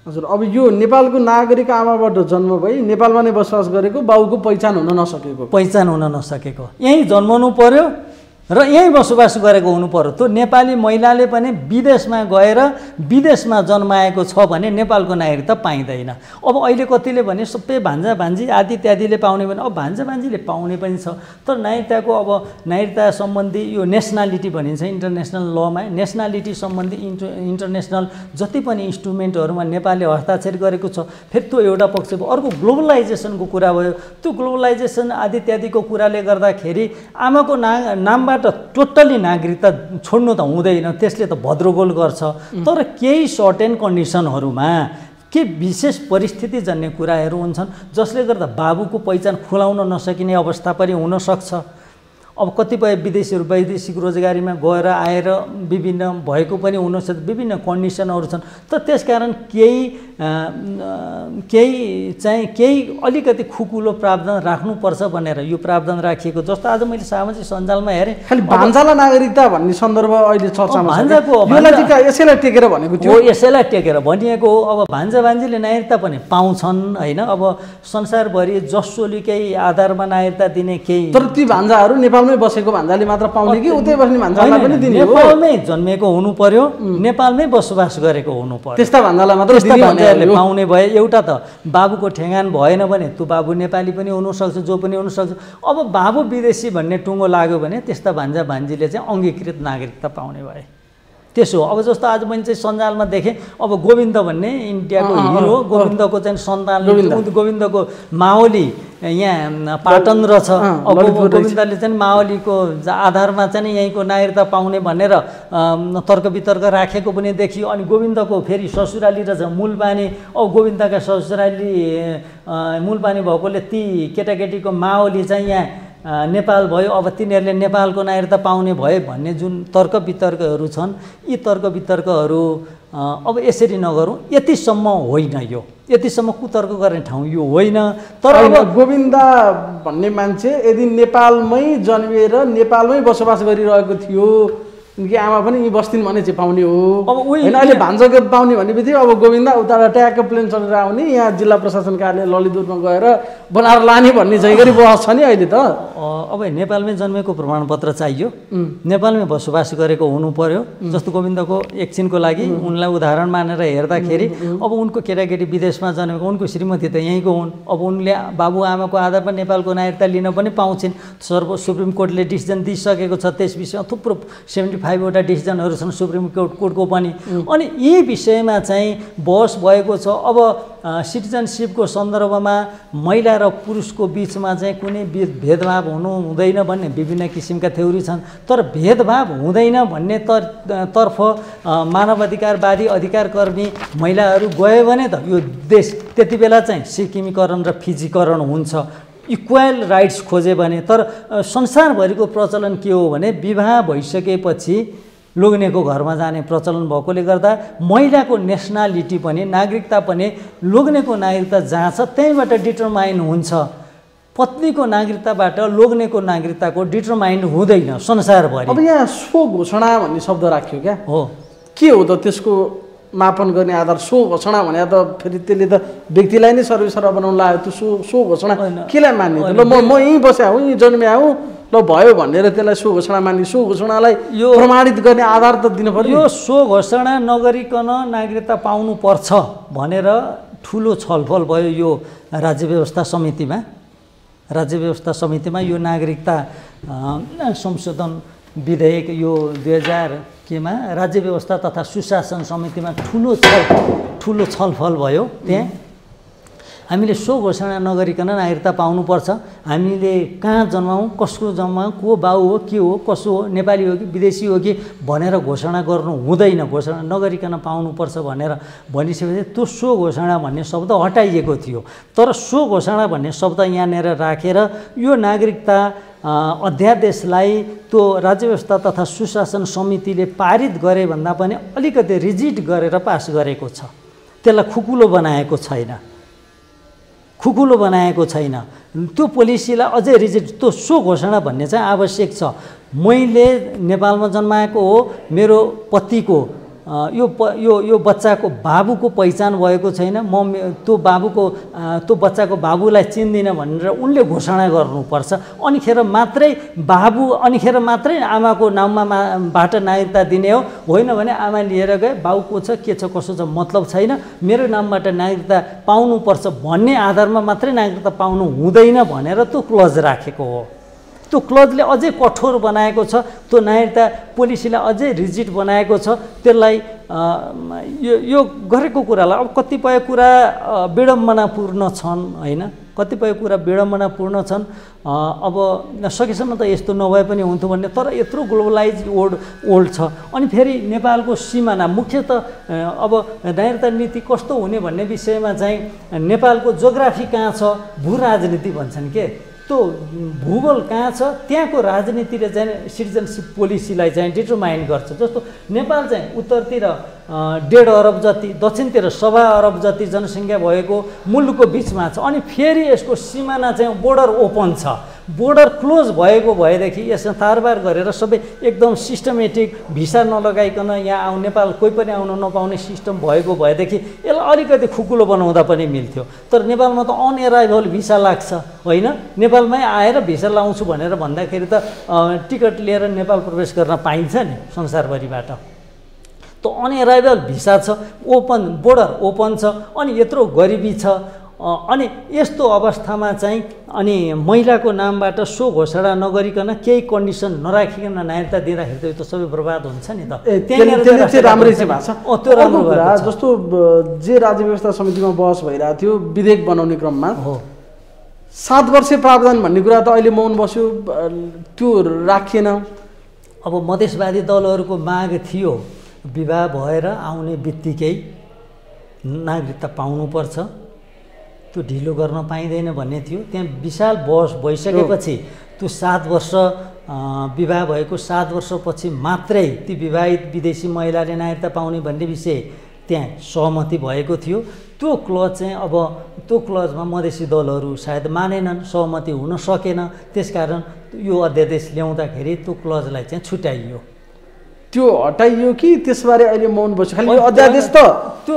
हजुर, अब यो नेपालको नागरिक आमाबाट जन्म भई नेपालमा नै बसोबास गरेको बाबुको पहिचान हुन नसकेको यहीँ जन्मनु पर्यो र यहीँ बसोबास गरेको हुनु पर्यो। त्यो नेपाली महिलाले पनि विदेशमा गएर विदेशमा जन्माएको छ भने नेपालको नागरिकता पाइँदैन। अब अहिले कतिले भने सबै भान्जा भान्जी आदि इत्यादिले पाउने भने अब भान्जा भान्जीले पाउने पनि छ, तर नागरिकताको अब नागरिकता सम्बन्धी यो नेसनालिटी भनिन्छ इन्टरनेसनल लमा, नेसनालिटी सम्बन्धी इन्टरनेसनल जति पनि इन्स्ट्रुमेन्टहरूमा नेपालले हस्ताक्षर गरेको छ। फेरि त्यो एउटा पक्ष भयो। अर्को ग्लोबलाइजेसनको कुरा भयो। त्यो ग्लोबलाइजेसन आदि इत्यादिको कुराले गर्दाखेरि आमाको नामबाट टोटली नागरिकता छोड्नु त हुँदैन, त्यसले त भद्रगोल गर्छ। तर केही सर्टेन कन्डिसनहरूमा के विशेष परिस्थिति जन्य कुराहरू हुन्छन् जसले गर्दा बाबुको पहिचान खुलाउन नसकिने अवस्था पनि हुनसक्छ। अब कतिपय विदेशीहरू वैदेशिक रोजगारीमा गएर आएर विभिन्न भएको पनि हुनसक्छ, विभिन्न कन्डिसनहरू छन्। तर त्यसकारण केही अलिकति खुकुलो प्रावधान राख्नुपर्छ भनेर यो प्रावधान राखिएको। जस्तो आज मैले सामाजिक सञ्जालमा हेरेँ, खालि भान्जालाई नागरिकता भन्ने सन्दर्भ अहिले चर्चामा यसैलाई टेकेर भनेको थियो। यसैलाई टेकेर भनिएको हो। अब भान्जा भान्जीले नागरिकता पनि पाउँछन् होइन। अब संसारभरि जसोलीकै आधारमा नागरिकता दिने केही, तर ती भान्जाहरू नेपालमै बसेको भान्जाले मात्र पाउने कि उतै बस्ने भान्जालाई पनि दिने हो? नेपालमै जन्मेको हुनु पर्यो, नेपालमै बसोबास गरेको हुनु पर्यो। त्यस्ता भान्जालाई मात्र पाउने भए एउटा त बाबुको ठेगान भएन भने त्यो बाबु नेपाली पनि हुनसक्छ, जो पनि हुनसक्छ। अब बाबु विदेशी भन्ने टुङ्गो लाग्यो भने त्यस्ता भान्जा भान्जीले चाहिँ अङ्गीकृत नागरिकता पाउने भए। त्यसो हो। अब जस्तो आज मैले चाहिँ सञ्जालमा देखेँ, अब गोविन्द भन्ने इन्डियाको हिरो, गोविन्दको चाहिँ सन्तान गोविन्दको माओली यहाँ पाटन रहेछ। अब गोविन्दले चाहिँ माओलीको आधारमा चाहिँ यहीँको नागरिकता पाउने भनेर तर्क वितर्क राखेको पनि देखियो। अनि गोविन्दको फेरि ससुराली रहेछ मूलपानी। अब गोविन्दका ससुराली मूलपानी भएकोले ती केटाकेटीको माओली चाहिँ यहाँ नेपाल भयो, अब तिनीहरूले नेपालको नागरिकता पाउने भए भन्ने जुन तर्क वितर्कहरू छन्, यी तर्क वितर्कहरू अब यसरी नगरौँ। यतिसम्म होइन, यो यतिसम्म कुतर्क गर्ने ठाउँ यो होइन। तर अब गोविन्द भन्ने मान्छे यदि नेपालमै जन्मिएर नेपालमै बसोबास गरिरहेको थियो कि आमा पनि यी बस्थिन् भने चाहिँ पाउने हो। अब होइन, अहिले भान्जाको पाउने भनेपछि अब गोविन्द उता ट्याक्क प्लेन चलेर आउने, यहाँ जिल्ला प्रशासन कार्यालय ललितपुरमा गएर बनाएर लाने भन्ने चाहिँ गरी बहस छ नि अहिले त। अब नेपालमै जन्मेको प्रमाणपत्र चाहियो, नेपालमै बसोबास गरेको हुनु पर्यो। जस्तो गोविन्दको एकछिनको लागि उनलाई उदाहरण मानेर हेर्दाखेरि अब उनको केटाकेटी विदेशमा जन्मेको, उनको श्रीमती त यहीँको हुन्। अब उनले बाबु आमाको आधारमा नेपालको नागरिकता लिन पनि पाउँछिन्। सुप्रिम कोर्टले डिसिजन दिइसकेको छ त्यस विषयमा। थुप्रो 75 वटा डिसिजनहरू छन् सुप्रिम कोर्टको पनि। अनि यी विषयमा चाहिँ बहस भएको छ। अब सिटिजनसिपको सन्दर्भमा महिला र पुरुषको बिचमा चाहिँ कुनै भेदभाव हुनु हुँदैन भन्ने विभिन्न किसिमका थ्योरी छन्। तर भेदभाव हुँदैन भन्ने तर्फ मानवाधिकारवादी अधिकारकर्मी महिलाहरू गयो भने त यो देश त्यति बेला चाहिँ सिक्किमीकरण र फिजीकरण हुन्छ। इक्वल राइट्स खोजे भने। तर संसारभरिको प्रचलन के हो भने विवाह भइसकेपछि लोग्नेको घरमा जाने प्रचलन भएकोले गर्दा महिलाको नेसनालिटी पनि नागरिकता पनि लोग्नेको नागरिकता जहाँ छ त्यहीँबाट डिटरमाइन हुन्छ। पत्नीको नागरिकताबाट लोग्नेको नागरिकताको डिटरमाइन हुँदैन संसारभरि। अब यहाँ सो घोषणा भन्ने शब्द राख्यो क्या हो, के हो त त्यसको मापन गर्ने आधार? सो घोषणा भने त फेरि त्यसले त व्यक्तिलाई नै सर्वेसर्वा बनाउन लाग्यो। त्यो सो घोषणा केलाई मान्ने? ल म यहीँ बस्या हुँ, यहीँ जन्मिया हुँ, ल भयो भनेर त्यसलाई सो घोषणा मान्ने? सो घोषणालाई यो प्रमाणित गर्ने आधार त दिनु पर्यो। यो सो घोषणा नगरिकन नागरिकता पाउनुपर्छ भनेर ठुलो छलफल भयो यो राज्य व्यवस्था समितिमा। राज्य व्यवस्था समितिमा यो नागरिकता संशोधन विधेयक यो 2000 केमा राज्य व्यवस्था तथा सुशासन समितिमा ठुलो छलफल भयो। त्यहाँ हामीले सो घोषणा नगरिकन नागरिकता पाउनुपर्छ, हामीले कहाँ जन्माउँ, कसको जन्माउँ, को बाउ हो, के हो, कसो हो, नेपाली हो कि विदेशी हो कि भनेर घोषणा गर्नु हुँदैन, घोषणा नगरिकन पाउनुपर्छ भनेर भनिसकेपछि त्यो सो घोषणा भन्ने शब्द हटाइएको थियो। तर सो घोषणा भन्ने शब्द यहाँनिर राखेर यो नागरिकता अध्यादेशलाई त्यो राज्य व्यवस्था तथा सुशासन समितिले पारित गरे भन्दा पनि अलिकति रिजिड गरेर पास गरेको छ। त्यसलाई खुकुलो बनाएको छैन। त्यो पोलिसीलाई अझै रिजिड, त्यो सो घोषणा भन्ने चाहिँ आवश्यक छ। मैले नेपालमा जन्माएको हो, मेरो पतिको यो बच्चाको बाबुको पहिचान भएको छैन, म त्यो बच्चाको बाबुलाई चिन्दिनँ भनेर उनले घोषणा गर्नुपर्छ। अनिखेर मात्रै आमाको नामबाट नागरिकता दिने हो, होइन भने आमा लिएर गए, बाबु को छ, के छ, कसो छ मतलब छैन, मेरो नामबाट नागरिकता पाउनुपर्छ भन्ने आधारमा मात्रै नागरिकता पाउनु हुँदैन भनेर त्यो क्लज राखेको हो। त्यो क्लजले अझै कठोर बनाएको छ, त्यो नागरिकता पोलिसीलाई अझै रिजिड बनाएको छ। त्यसलाई यो गरेको कुरालाई अब कतिपय कुरा विडम्बनापूर्ण छन्, होइन, कतिपय कुरा विडम्बनापूर्ण छन्। अब सकेसम्म त यस्तो नभए पनि हुन्थ्यो भन्ने, तर यत्रो ग्लोबलाइज वर्ल्ड छ। अनि फेरि नेपालको सिमाना मुख्यतः अब नागरिकता नीति कस्तो हुने भन्ने विषयमा चाहिँ नेपालको जोग्राफी कहाँ छ, भू राजनीति भन्छन् के, त्यो भूगोल कहाँ छ, त्यहाँको राजनीतिले चाहिँ सिटिजनसिप पोलिसीलाई चाहिँ डिटरमाइन गर्छ। जस्तो नेपाल चाहिँ उत्तरतिर 1.5 अरब जति, दक्षिणतिर 1.25 अरब जति जनसङ्ख्या भएको मुलुकको बिचमा छ। अनि फेरि यसको सिमाना चाहिँ बोर्डर ओपन छ। बोर्डर क्लोज भएको भएदेखि यसमा तारबार गरेर सबै एकदम सिस्टमेटिक भिसा नलगाइकन यहाँ नेपाल कोही पनि आउन नपाउने सिस्टम भएको भएदेखि यसलाई अलिकति खुकुलो बनाउँदा पनि मिल्थ्यो। तर नेपालमा त अनएराइभल भिसा लाग्छ, होइन, नेपालमै आएर भिसा लाउँछु भनेर भन्दाखेरि त टिकट लिएर नेपाल प्रवेश गर्न पाइन्छ नि संसारभरिबाट। त अनएराइभल भिसा छ, ओपन बोर्डर ओपन छ, अनि यत्रो गरिबी छ। अनि यस्तो अवस्थामा चाहिँ अनि महिलाको नामबाट सो घोषणा नगरिकन केही कन्डिसन नराखिकन नागरिकता दिँदाखेरि त यो त सबै बर्बाद हुन्छ नि त। त्यहाँनिर राम्रै चाहिँ भएको छ। त्यो राम्रो कुरा जस्तो जे राज्य व्यवस्था समितिमा बहस भइरहेको थियो विधेयक बनाउने क्रममा हो 7 वर्षे प्रावधान भन्ने कुरा त अहिले मौन बस्यो, त्यो राखिएन। अब मधेसवादी दलहरूको माग थियो विवाह भएर आउने बित्तिकै नागरिकता पाउनुपर्छ, त्यो ढिलो गर्न पाइँदैन भन्ने थियो। त्यहाँ विशाल बहस भइसकेपछि त्यो 7 वर्ष विवाह भएको 7 वर्षपछि मात्रै ती विवाहित विदेशी महिलाले नागरिकता पाउने भन्ने विषय त्यहाँ सहमति भएको थियो। त्यो क्लज चाहिँ अब त्यो क्लजमा मधेसी दलहरू सायद मानेनन्, सहमति हुन सकेन। त्यसकारण यो अध्यादेश ल्याउँदाखेरि त्यो क्लजलाई चाहिँ छुट्याइयो। त्यो हटाइयो कि त्यसबारे अहिले मौन बस्यो? खालि अध्यादेश त त्यो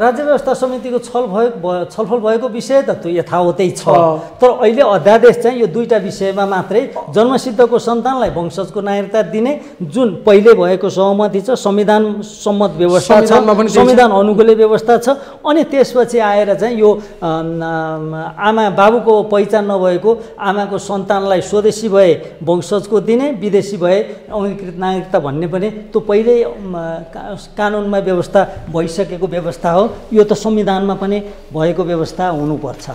राज्य व्यवस्था समितिको छलफल भएको विषय त त्यो यथावतै छ। तर अहिले अध्यादेश चाहिँ यो दुईटा विषयमा मात्रै जन्मसिद्धको सन्तानलाई वंशजको नागरिकता दिने जुन पहिले भएको सहमति छ, संविधान सम्मत व्यवस्था छ, संविधान अनुकूल व्यवस्था छ। अनि त्यसपछि आएर चाहिँ यो आमा बाबुको पहिचान नभएको आमाको सन्तानलाई स्वदेशी भए वंशजको दिने, विदेशी भए अङ्गीकृत नागरिकता भन्ने पनि त्यो पहिले कानुनमा व्यवस्था भइसकेको व्यवस्था हो। यो त संविधानमा पनि भएको व्यवस्था हुनुपर्छ।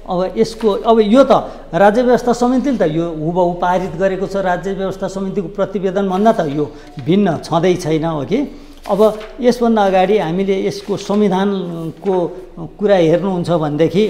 अब यो त राज्य व्यवस्था समितिले त यो हुबहु पारित गरेको छ। राज्य व्यवस्था समितिको प्रतिवेदन भन्दा त यो भिन्न छँदै छैन हो कि। अब यसभन्दा अगाडि हामीले यसको संविधानको कुरा हेर्नुहुन्छ भनेदेखि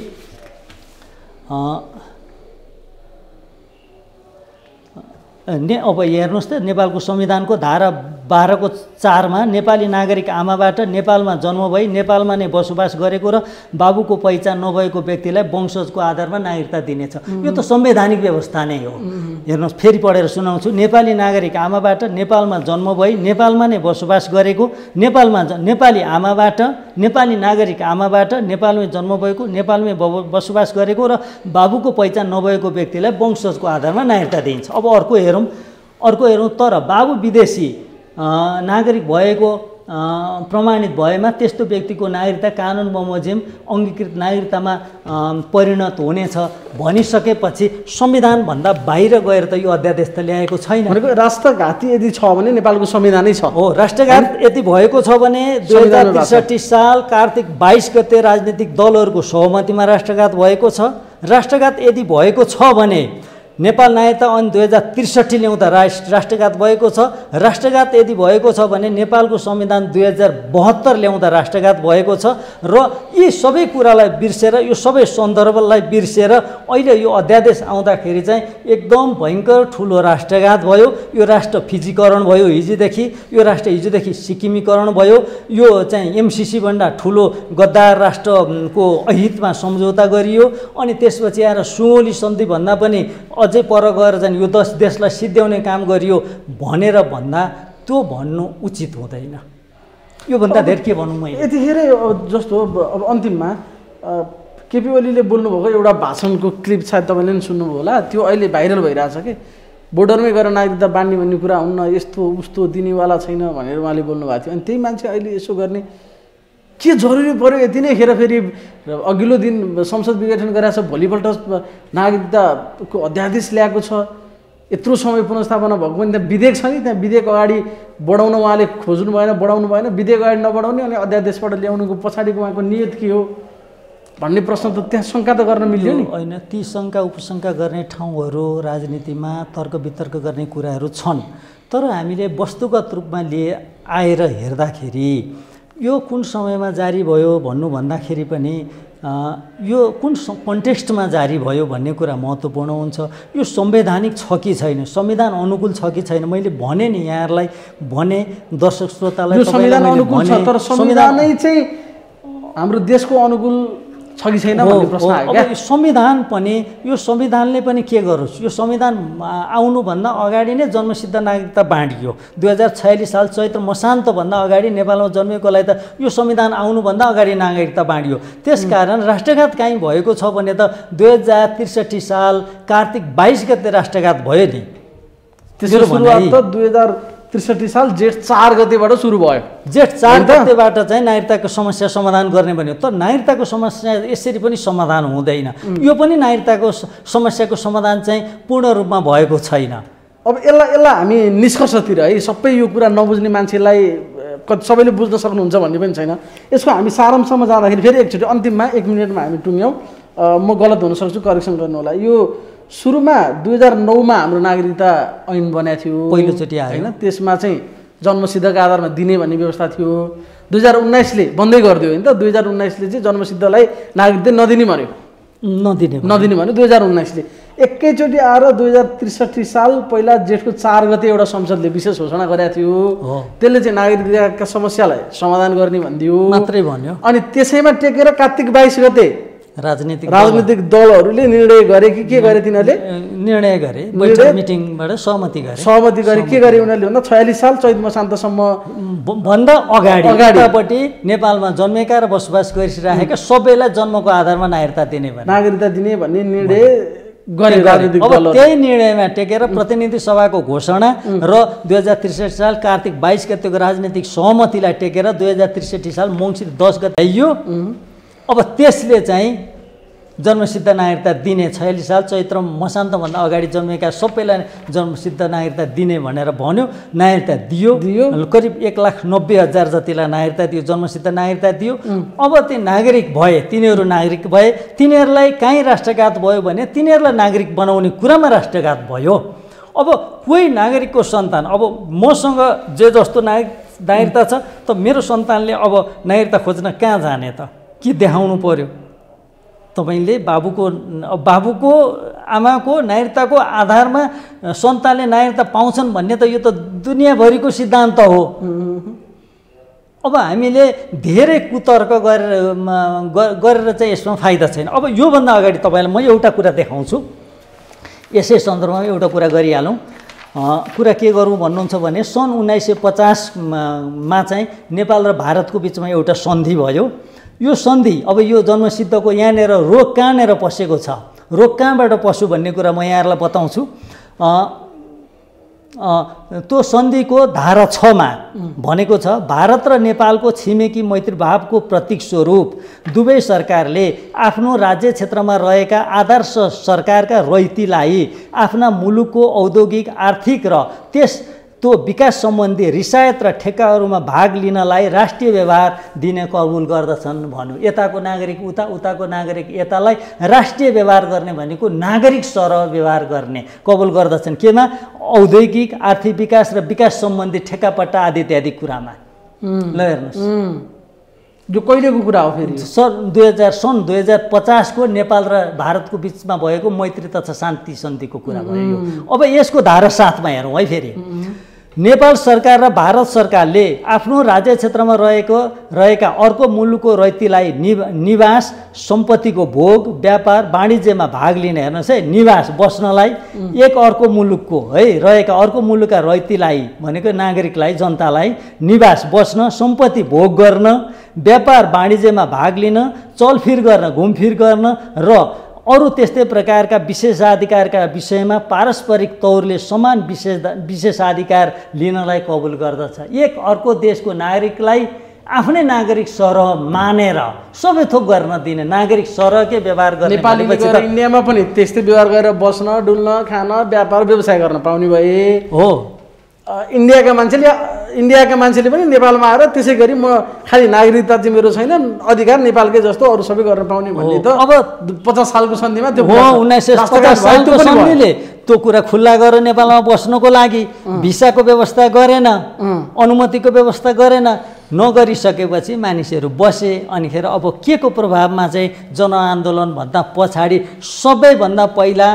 अब हेर्नुहोस् त नेपालको संविधानको धारा 12(4) नेपाली नागरिक आमाबाट नेपालमा जन्म भई नेपालमा नै बसोबास गरेको र बाबुको पहिचान नभएको व्यक्तिलाई वंशजको आधारमा नागरिकता दिनेछ। यो त संवैधानिक व्यवस्था नै हो। हेर्नुहोस्, फेरि पढेर सुनाउँछु। नेपाली नागरिक आमाबाट नेपालमा जन्म भई नेपालमा नै बसोबास गरेको, नेपाली आमाबाट नेपाली नागरिक आमाबाट नेपालमै जन्म भएको, नेपालमै बसोबास गरेको र बाबुको पहिचान नभएको व्यक्तिलाई वंशजको आधारमा नागरिकता दिइन्छ। अब अर्को हेरौँ तर बाबु विदेशी नागरिक भएको प्रमाणित भएमा त्यस्तो व्यक्तिको नागरिकता कानुन बमोजिम अङ्गीकृत नागरिकतामा परिणत हुनेछ भनिसकेपछि संविधानभन्दा बाहिर गएर त यो अध्यादेश त ल्याएको छैन। भनेको राष्ट्रघाती यदि छ भने नेपालको संविधानै छ। हो, राष्ट्रघात यदि भएको छ भने 2063 साल कार्तिक 22 गते राजनीतिक दलहरूको सहमतिमा राष्ट्रघात भएको छ। राष्ट्रघात यदि भएको छ भने नेपाल नागरिकता ऐन 2063 ल्याउँदा राष्ट्रघात भएको छ। राष्ट्रघात यदि भएको छ भने नेपालको संविधान 2072 ल्याउँदा राष्ट्रघात भएको छ। र यी सबै कुरालाई बिर्सेर, यो सबै सन्दर्भलाई बिर्सेर अहिले यो अध्यादेश आउँदाखेरि चाहिँ एकदम भयङ्कर ठुलो राष्ट्रघात भयो। यो राष्ट्र फिजीकरण भयो हिजोदेखि, यो राष्ट्र हिजोदेखि सिक्किमीकरण भयो। यो चाहिँ एमसिसी भन्दा ठुलो गद्दार राष्ट्रको अहितमा सम्झौता गरियो। अनि त्यसपछि आएर सुगौली सन्धि भन्दा पनि अझै पर गएर चाहिँ यो देशलाई सिद्ध्याउने काम गरियो भनेर भन्दा त्यो भन्नु उचित हुँदैन। योभन्दा धेरै के भनौँ मैले। यतिखेरै जस्तो अब अन्तिममा केपी ओलीले बोल्नुभएको एउटा भाषणको क्लिप सायद तपाईँले पनि सुन्नुभयो होला। त्यो अहिले भाइरल भइरहेछ कि बोर्डरमै गएर नागरिकता बाँड्ने भन्ने कुरा हुन्न, यस्तो उस्तो दिनेवाला छैन भनेर उहाँले बोल्नुभएको थियो। अनि त्यही मान्छे अहिले यसो गर्ने के जरुरी पर्यो? यति नै खेर फेरि अघिल्लो दिन संसद विघटन गरेको छ, भोलिपल्ट नागरिकताको अध्यादेश ल्याएको छ। यत्रो समय पुनर्स्थापना भएको पनि त्यहाँ विधेयक छ नि, त्यहाँ विधेयक अगाडि बढाउन उहाँले खोज्नु भएन, बढाउनु भएन। विधेयक अगाडि नबढाउने अनि अध्यादेशबाट ल्याउनुको पछाडिको उहाँको नियत के हो भन्ने प्रश्न त त्यहाँ शङ्का त गर्न मिल्यो नि। होइन, ती शङ्का उपशङ्का गर्ने ठाउँहरू राजनीतिमा तर्क वितर्क गर्ने कुराहरू छन्। तर हामीले वस्तुगत रूपमा आएर हेर्दाखेरि यो कुन समयमा जारी भयो भन्नु भन्दाखेरि पनि यो कुन कन्टेक्स्टमा जारी भयो भन्ने कुरा महत्त्वपूर्ण हुन्छ। यो संवैधानिक छ कि छैन, संविधान अनुकूल छ कि छैन। मैले भने नि यहाँहरूलाई भने दर्शक श्रोतालाई संविधान अनुकूल छ, तर संविधानै चाहिँ हाम्रो देशको अनुकूल छ कि छैन भन्ने प्रश्न आयो क्या। अब संविधान पनि, यो संविधानले पनि के गरोस्, यो संविधान आउनुभन्दा अगाडि नै जन्मसिद्ध नागरिकता बाँडियो। 2046 साल चैत्र मसान्तभन्दा अगाडि नेपालमा जन्मेकोलाई त यो संविधान आउनुभन्दा अगाडि नागरिकता बाँडियो। त्यसकारण राष्ट्रघात काहीँ भएको छ भने त 2063 साल कार्तिक 22 गते राष्ट्रघात भयो नि। त्यसको सुरुवात त 2063 साल जेठ 4 गतेबाट सुरु भयो। जेठ 4 गतेबाट चाहिँ नागरिकताको समस्या समाधान गर्ने भन्यो। तर नागरिकताको समस्या यसरी पनि समाधान हुँदैन। यो पनि नागरिकताको समस्याको समाधान चाहिँ पूर्ण रूपमा भएको छैन। अब यसलाई हामी निष्कर्षतिर है, सबै यो कुरा नबुझ्ने मान्छेलाई सबैले बुझ्न सक्नुहुन्छ भन्ने पनि छैन। यसको हामी सारांशमा जाँदाखेरि फेरि एकचोटि अन्तिममा 1 मिनटमा हामी टुङ्ग्यौँ। म गलत हुन सक्छु, करेक्सन गर्नु होला। यो सुरुमा 2009 मा हाम्रो नागरिकता ऐन बनेको थियो पहिलोचोटि आयो हैन। त्यसमा चाहिँ जन्मसिद्धका आधारमा दिने भन्ने व्यवस्था थियो। 2019 ले बन्दै गरिदियो हैन त। 2019 ले चाहिँ जन्मसिद्धलाई नागरिकता नदिने भन्यो, नदिने भन्यो 2019 ले। एकैचोटि आएर 2063 साल पहिला जेठको 4 गते एउटा संसदले विशेष घोषणा गरेको थियो। त्यसले चाहिँ नागरिकताका समस्यालाई समाधान गर्ने भनिदियो मात्रै भन्यो। अनि त्यसैमा टेकेर कार्तिक 22 गते राजनीतिक दलहरूले निर्णय गरे कि के गरे? तिनीहरूले निर्णय गरे, मिटिङबाट सहमति गरे। के गरे उनीहरूले भन्दा 46 साल चैत मसान्तसम्म भन्दा अगाडिपट्टि नेपालमा जन्मेका र बसोबास गरिरहेका सबैलाई जन्मको आधारमा नागरिकता दिने भन्ने निर्णय गरे राजनीतिक दलहरूले। अब त्यही निर्णयमा टेकेर प्रतिनिधि सभाको घोषणा र 2063 साल कार्तिक 22 गतेको राजनीतिक सहमतिलाई टेकेर 2063 साल मङ्सिर 10 गते आइयो। अब त्यसले चाहिँ जन्मसिद्ध नागरिकता दिने 46 साल चैत्र मसान्तभन्दा अगाडि जन्मेका सबैलाई जन्मसिद्ध नागरिकता दिने भनेर भन्यो। नागरिकता दियो। करिब 1,90,000 जतिलाई नागरिकता दियो, जन्मसिद्ध नागरिकता दियो। अब ती नागरिक भए, तिनीहरू नागरिक भए, तिनीहरूलाई काहीँ राष्ट्रघात भयो भने तिनीहरूलाई नागरिक बनाउने कुरामा राष्ट्रघात भयो। अब कोही नागरिकको सन्तान, अब मसँग जे जस्तो नागरिकता छ त मेरो सन्तानले अब नागरिकता खोज्न कहाँ जाने त? के देखाउनु पर्यो? तपाईँले बाबुको आमाको नागरिकताको आधारमा सन्तानले नागरिकता पाउँछन् भन्ने त यो त दुनियाँभरिको सिद्धान्त हो। अब हामीले धेरै कुतर्क गरेर चाहिँ यसमा फाइदा छैन। अब योभन्दा अगाडि तपाईँलाई म एउटा कुरा देखाउँछु। यसै सन्दर्भमा एउटा कुरा गरिहालौँ। कुरा के गरौँ भन्नुहुन्छ भने सन् 1950 मा चाहिँ नेपाल र भारतको बिचमा एउटा सन्धि भयो। यो सन्धि अब यो जन्मसिद्धको यहाँनिर रोग कहाँनिर पसेको छ, रोग कहाँबाट पस्यो भन्ने कुरा म यहाँहरूलाई बताउँछु। त्यो सन्धिको धारा 6 मा भनेको छ भारत र नेपालको छिमेकी मैत्रीभावको प्रतीक स्वरूप दुवै सरकारले आफ्नो राज्य क्षेत्रमा रहेका आदर्श सरकारका रैतीलाई आफ्ना मुलुकको औद्योगिक आर्थिक र त्यो विकास सम्बन्धी रिसायत र ठेक्काहरूमा भाग लिनलाई राष्ट्रिय व्यवहार दिने कबुल गर्दछन् भन्यो। यताको नागरिक उता, उताको नागरिक यतालाई राष्ट्रिय व्यवहार गर्ने भनेको नागरिक सरह व्यवहार गर्ने कबुल गर्दछन्। केमा? औद्योगिक आर्थिक विकास र विकास सम्बन्धी ठेक्कापट्टा आदि इत्यादि कुरामा। ल हेर्नुहोस्, यो कहिलेको कुरा हो फेरि? सन् 2050 को नेपाल र भारतको बिचमा भएको मैत्री तथा शान्ति सन्धिको कुरा भयो। अब यसको धारा 7 मा हेरौँ है। फेरि नेपाल सरकार र भारत सरकारले आफ्नो राज्य क्षेत्रमा रहेका अर्को मुलुकको रैतीलाई निवास सम्पत्तिको भोग व्यापार वाणिज्यमा भाग लिने, हेर्नुहोस् है, निवास बस्नलाई एक अर्को मुलुकको है रहेका अर्को मुलुकका रैतीलाई भनेको नागरिकलाई जनतालाई निवास बस्न सम्पत्ति भोग गर्न व्यापार वाणिज्यमा भाग लिन चलफिर गर्न घुमफिर गर्न र अरू त्यस्तै प्रकारका विशेषाधिकारका विषयमा पारस्परिक तौरले समान विशेषाधिकार लिनलाई कबुल गर्दछ। एक अर्को देशको नागरिकलाई आफ्नै नागरिक सरह मानेर सबै थोक गर्न दिने नागरिक सरहकै व्यवहार गर्ने। नेपालीले गएर इन्डियामा पनि त्यस्तै व्यवहार गरेर बस्न डुल्न खान व्यापार व्यवसाय गर्न पाउने भए हो। इन्डियाका मान्छेले पनि नेपालमा आएर त्यसै गरी म खालि नागरिकता चाहिँ मेरो छैन, अधिकार नेपालकै जस्तो अरू सबै गर्न पाउने भन्ने त अब 50 सालको सन्धिमा त्यो हो। 1950 सालको सन्धिले त्यो कुरा खुल्ला गरेर नेपालमा बस्नको लागि भिसाको व्यवस्था गरेन, अनुमतिको व्यवस्था गरेन। नगरिसकेपछि मानिसहरू बसे। अनिखेर अब के को प्रभावमा चाहिँ जनआन्दोलन भन्दा पछाडि सबैभन्दा पहिला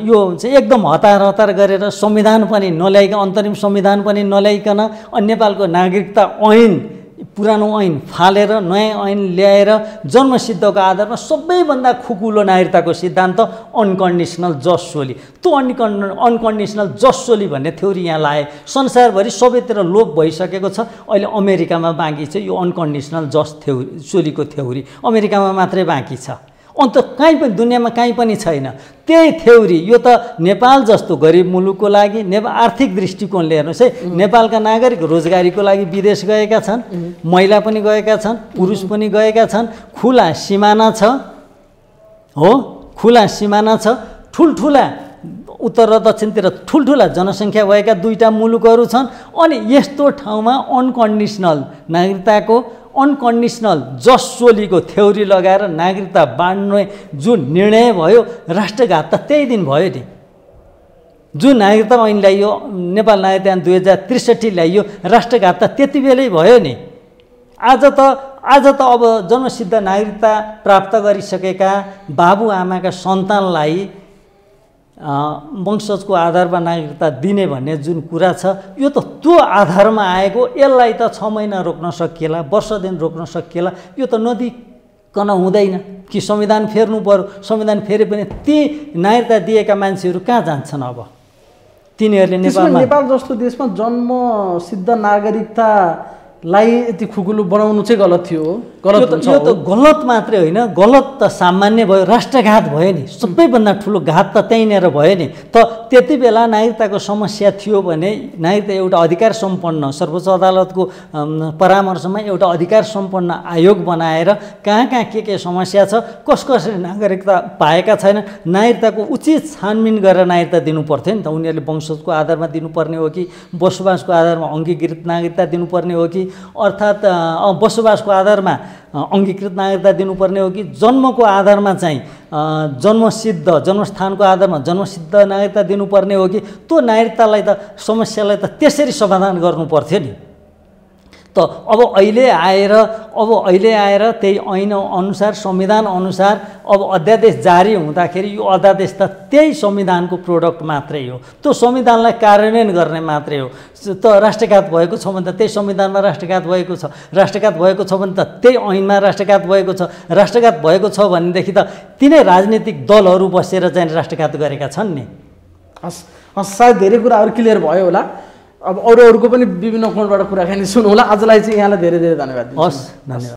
यो चाहिँ एकदम हतार गरेर संविधान पनि नल्याइकन, अन्तरिम संविधान पनि नल्याइकन नेपालको नागरिकता ऐन, पुरानो ऐन फालेर नयाँ ऐन ल्याएर जन्मसिद्धको आधारमा सबैभन्दा खुकुलो नागरिकताको सिद्धान्त अनकन्डिसनल जसोली। त्यो अनकन्डिसनल जसोली भन्ने थ्योरी यहाँ लाए। संसारभरि सबैतिर लोप भइसकेको छ। अहिले अमेरिकामा बाँकी छ यो अनकन्डिसनल जसोलीको थ्योरी, अमेरिकामा मात्रै बाँकी छ। अन्त कहीँ पनि दुनियाँमा कहीँ पनि छैन त्यही थ्योरी। यो त नेपाल जस्तो गरिब मुलुकको लागि आर्थिक दृष्टिकोणले हेर्नुहोस् है, नेपालका नागरिक रोजगारीको लागि विदेश गएका छन्, महिला पनि गएका छन्, पुरुष पनि गएका छन्, खुला सिमाना छ हो, खुला सिमाना छ, ठुल्ठुला उत्तर र दक्षिणतिर ठुल्ठुला जनसङ्ख्या भएका दुईटा मुलुकहरू छन्। अनि यस्तो ठाउँमा अनकन्डिसनल नागरिकताको अनकन्डिसनल जसोलीको थ्योरी लगाएर नागरिकता बाँड्ने जुन निर्णय भयो, राष्ट्रघात त त्यही दिन भयो नि। जुन नागरिकता ऐन ल्याइयो, नेपाल नागरिकता ऐन 2063 ल्याइयो, राष्ट्रघात त त्यति बेलै भयो नि। आज त अब जन्मसिद्ध नागरिकता प्राप्त गरिसकेका बाबुआमाका सन्तानलाई वंशजको आधारमा नागरिकता दिने भन्ने जुन कुरा छ, यो त त्यो आधारमा आएको। यसलाई त 6 महिना रोक्न सकिएला, वर्ष दिन रोक्न सकिएला। यो त नदिकन हुँदैन कि संविधान फेर्नु पर्यो। संविधान फेरे पनि ती नागरिकता दिएका मान्छेहरू कहाँ जान्छन्? अब तिनीहरूले नेपाल जस्तो देशमा जन्मसिद्ध नागरिकतालाई यति खुकुलो बनाउनु चाहिँ गलत थियो। यो त गलत मात्रै होइन, गलत त सामान्य भयो, राष्ट्रघात भयो नि। सबैभन्दा ठुलो घात त त्यहीँनिर भयो नि। त त्यति बेला नागरिकताको समस्या थियो भने नागरिकता एउटा अधिकार सम्पन्न, सर्वोच्च अदालतको परामर्शमा एउटा अधिकार सम्पन्न आयोग बनाएर कहाँ के समस्या छ, कसले नागरिकता पाएका छैन, नागरिकताको उचित छानबिन गरेर नागरिकता दिनु पर्थ्यो नि त। उनीहरूले वंशजको आधारमा दिनुपर्ने हो कि बसोबासको आधारमा अङ्गीकृत नागरिकता दिनुपर्ने हो कि, अर्थात् बसोबासको आधारमा अङ्गीकृत नागरिकता दिनुपर्ने हो कि जन्मको आधारमा चाहिँ जन्मसिद्ध जन्मस्थानको आधारमा जन्मसिद्ध नागरिकता दिनुपर्ने हो कि, त्यो नागरिकतालाई त समस्यालाई त त्यसरी समाधान गर्नु पर्थ्यो नि। त अब अहिले आएर त्यही ऐन अनुसार संविधान अनुसार अब अध्यादेश जारी हुँदाखेरि यो अध्यादेश त त्यही संविधानको प्रोडक्ट मात्रै हो। त्यो संविधानलाई कार्यान्वयन गर्ने मात्रै हो। त राष्ट्रघात भएको छ भने त त्यही संविधानमा राष्ट्रघात भएको छ, राष्ट्रघात भएको छ भने त त्यही ऐनमा राष्ट्रघात भएको छ, राष्ट्रघात भएको छ भनेदेखि त तिनै राजनीतिक दलहरू बसेर चाहिँ राष्ट्रघात गरेका छन् नि। सायद धेरै कुराहरू क्लियर भयो होला। अब अरूको पनि विभिन्न कोणबाट कुराकानी सुनौँ होला। आजलाई चाहिँ यहाँलाई धेरै धेरै धन्यवाद। हस्, धन्यवाद।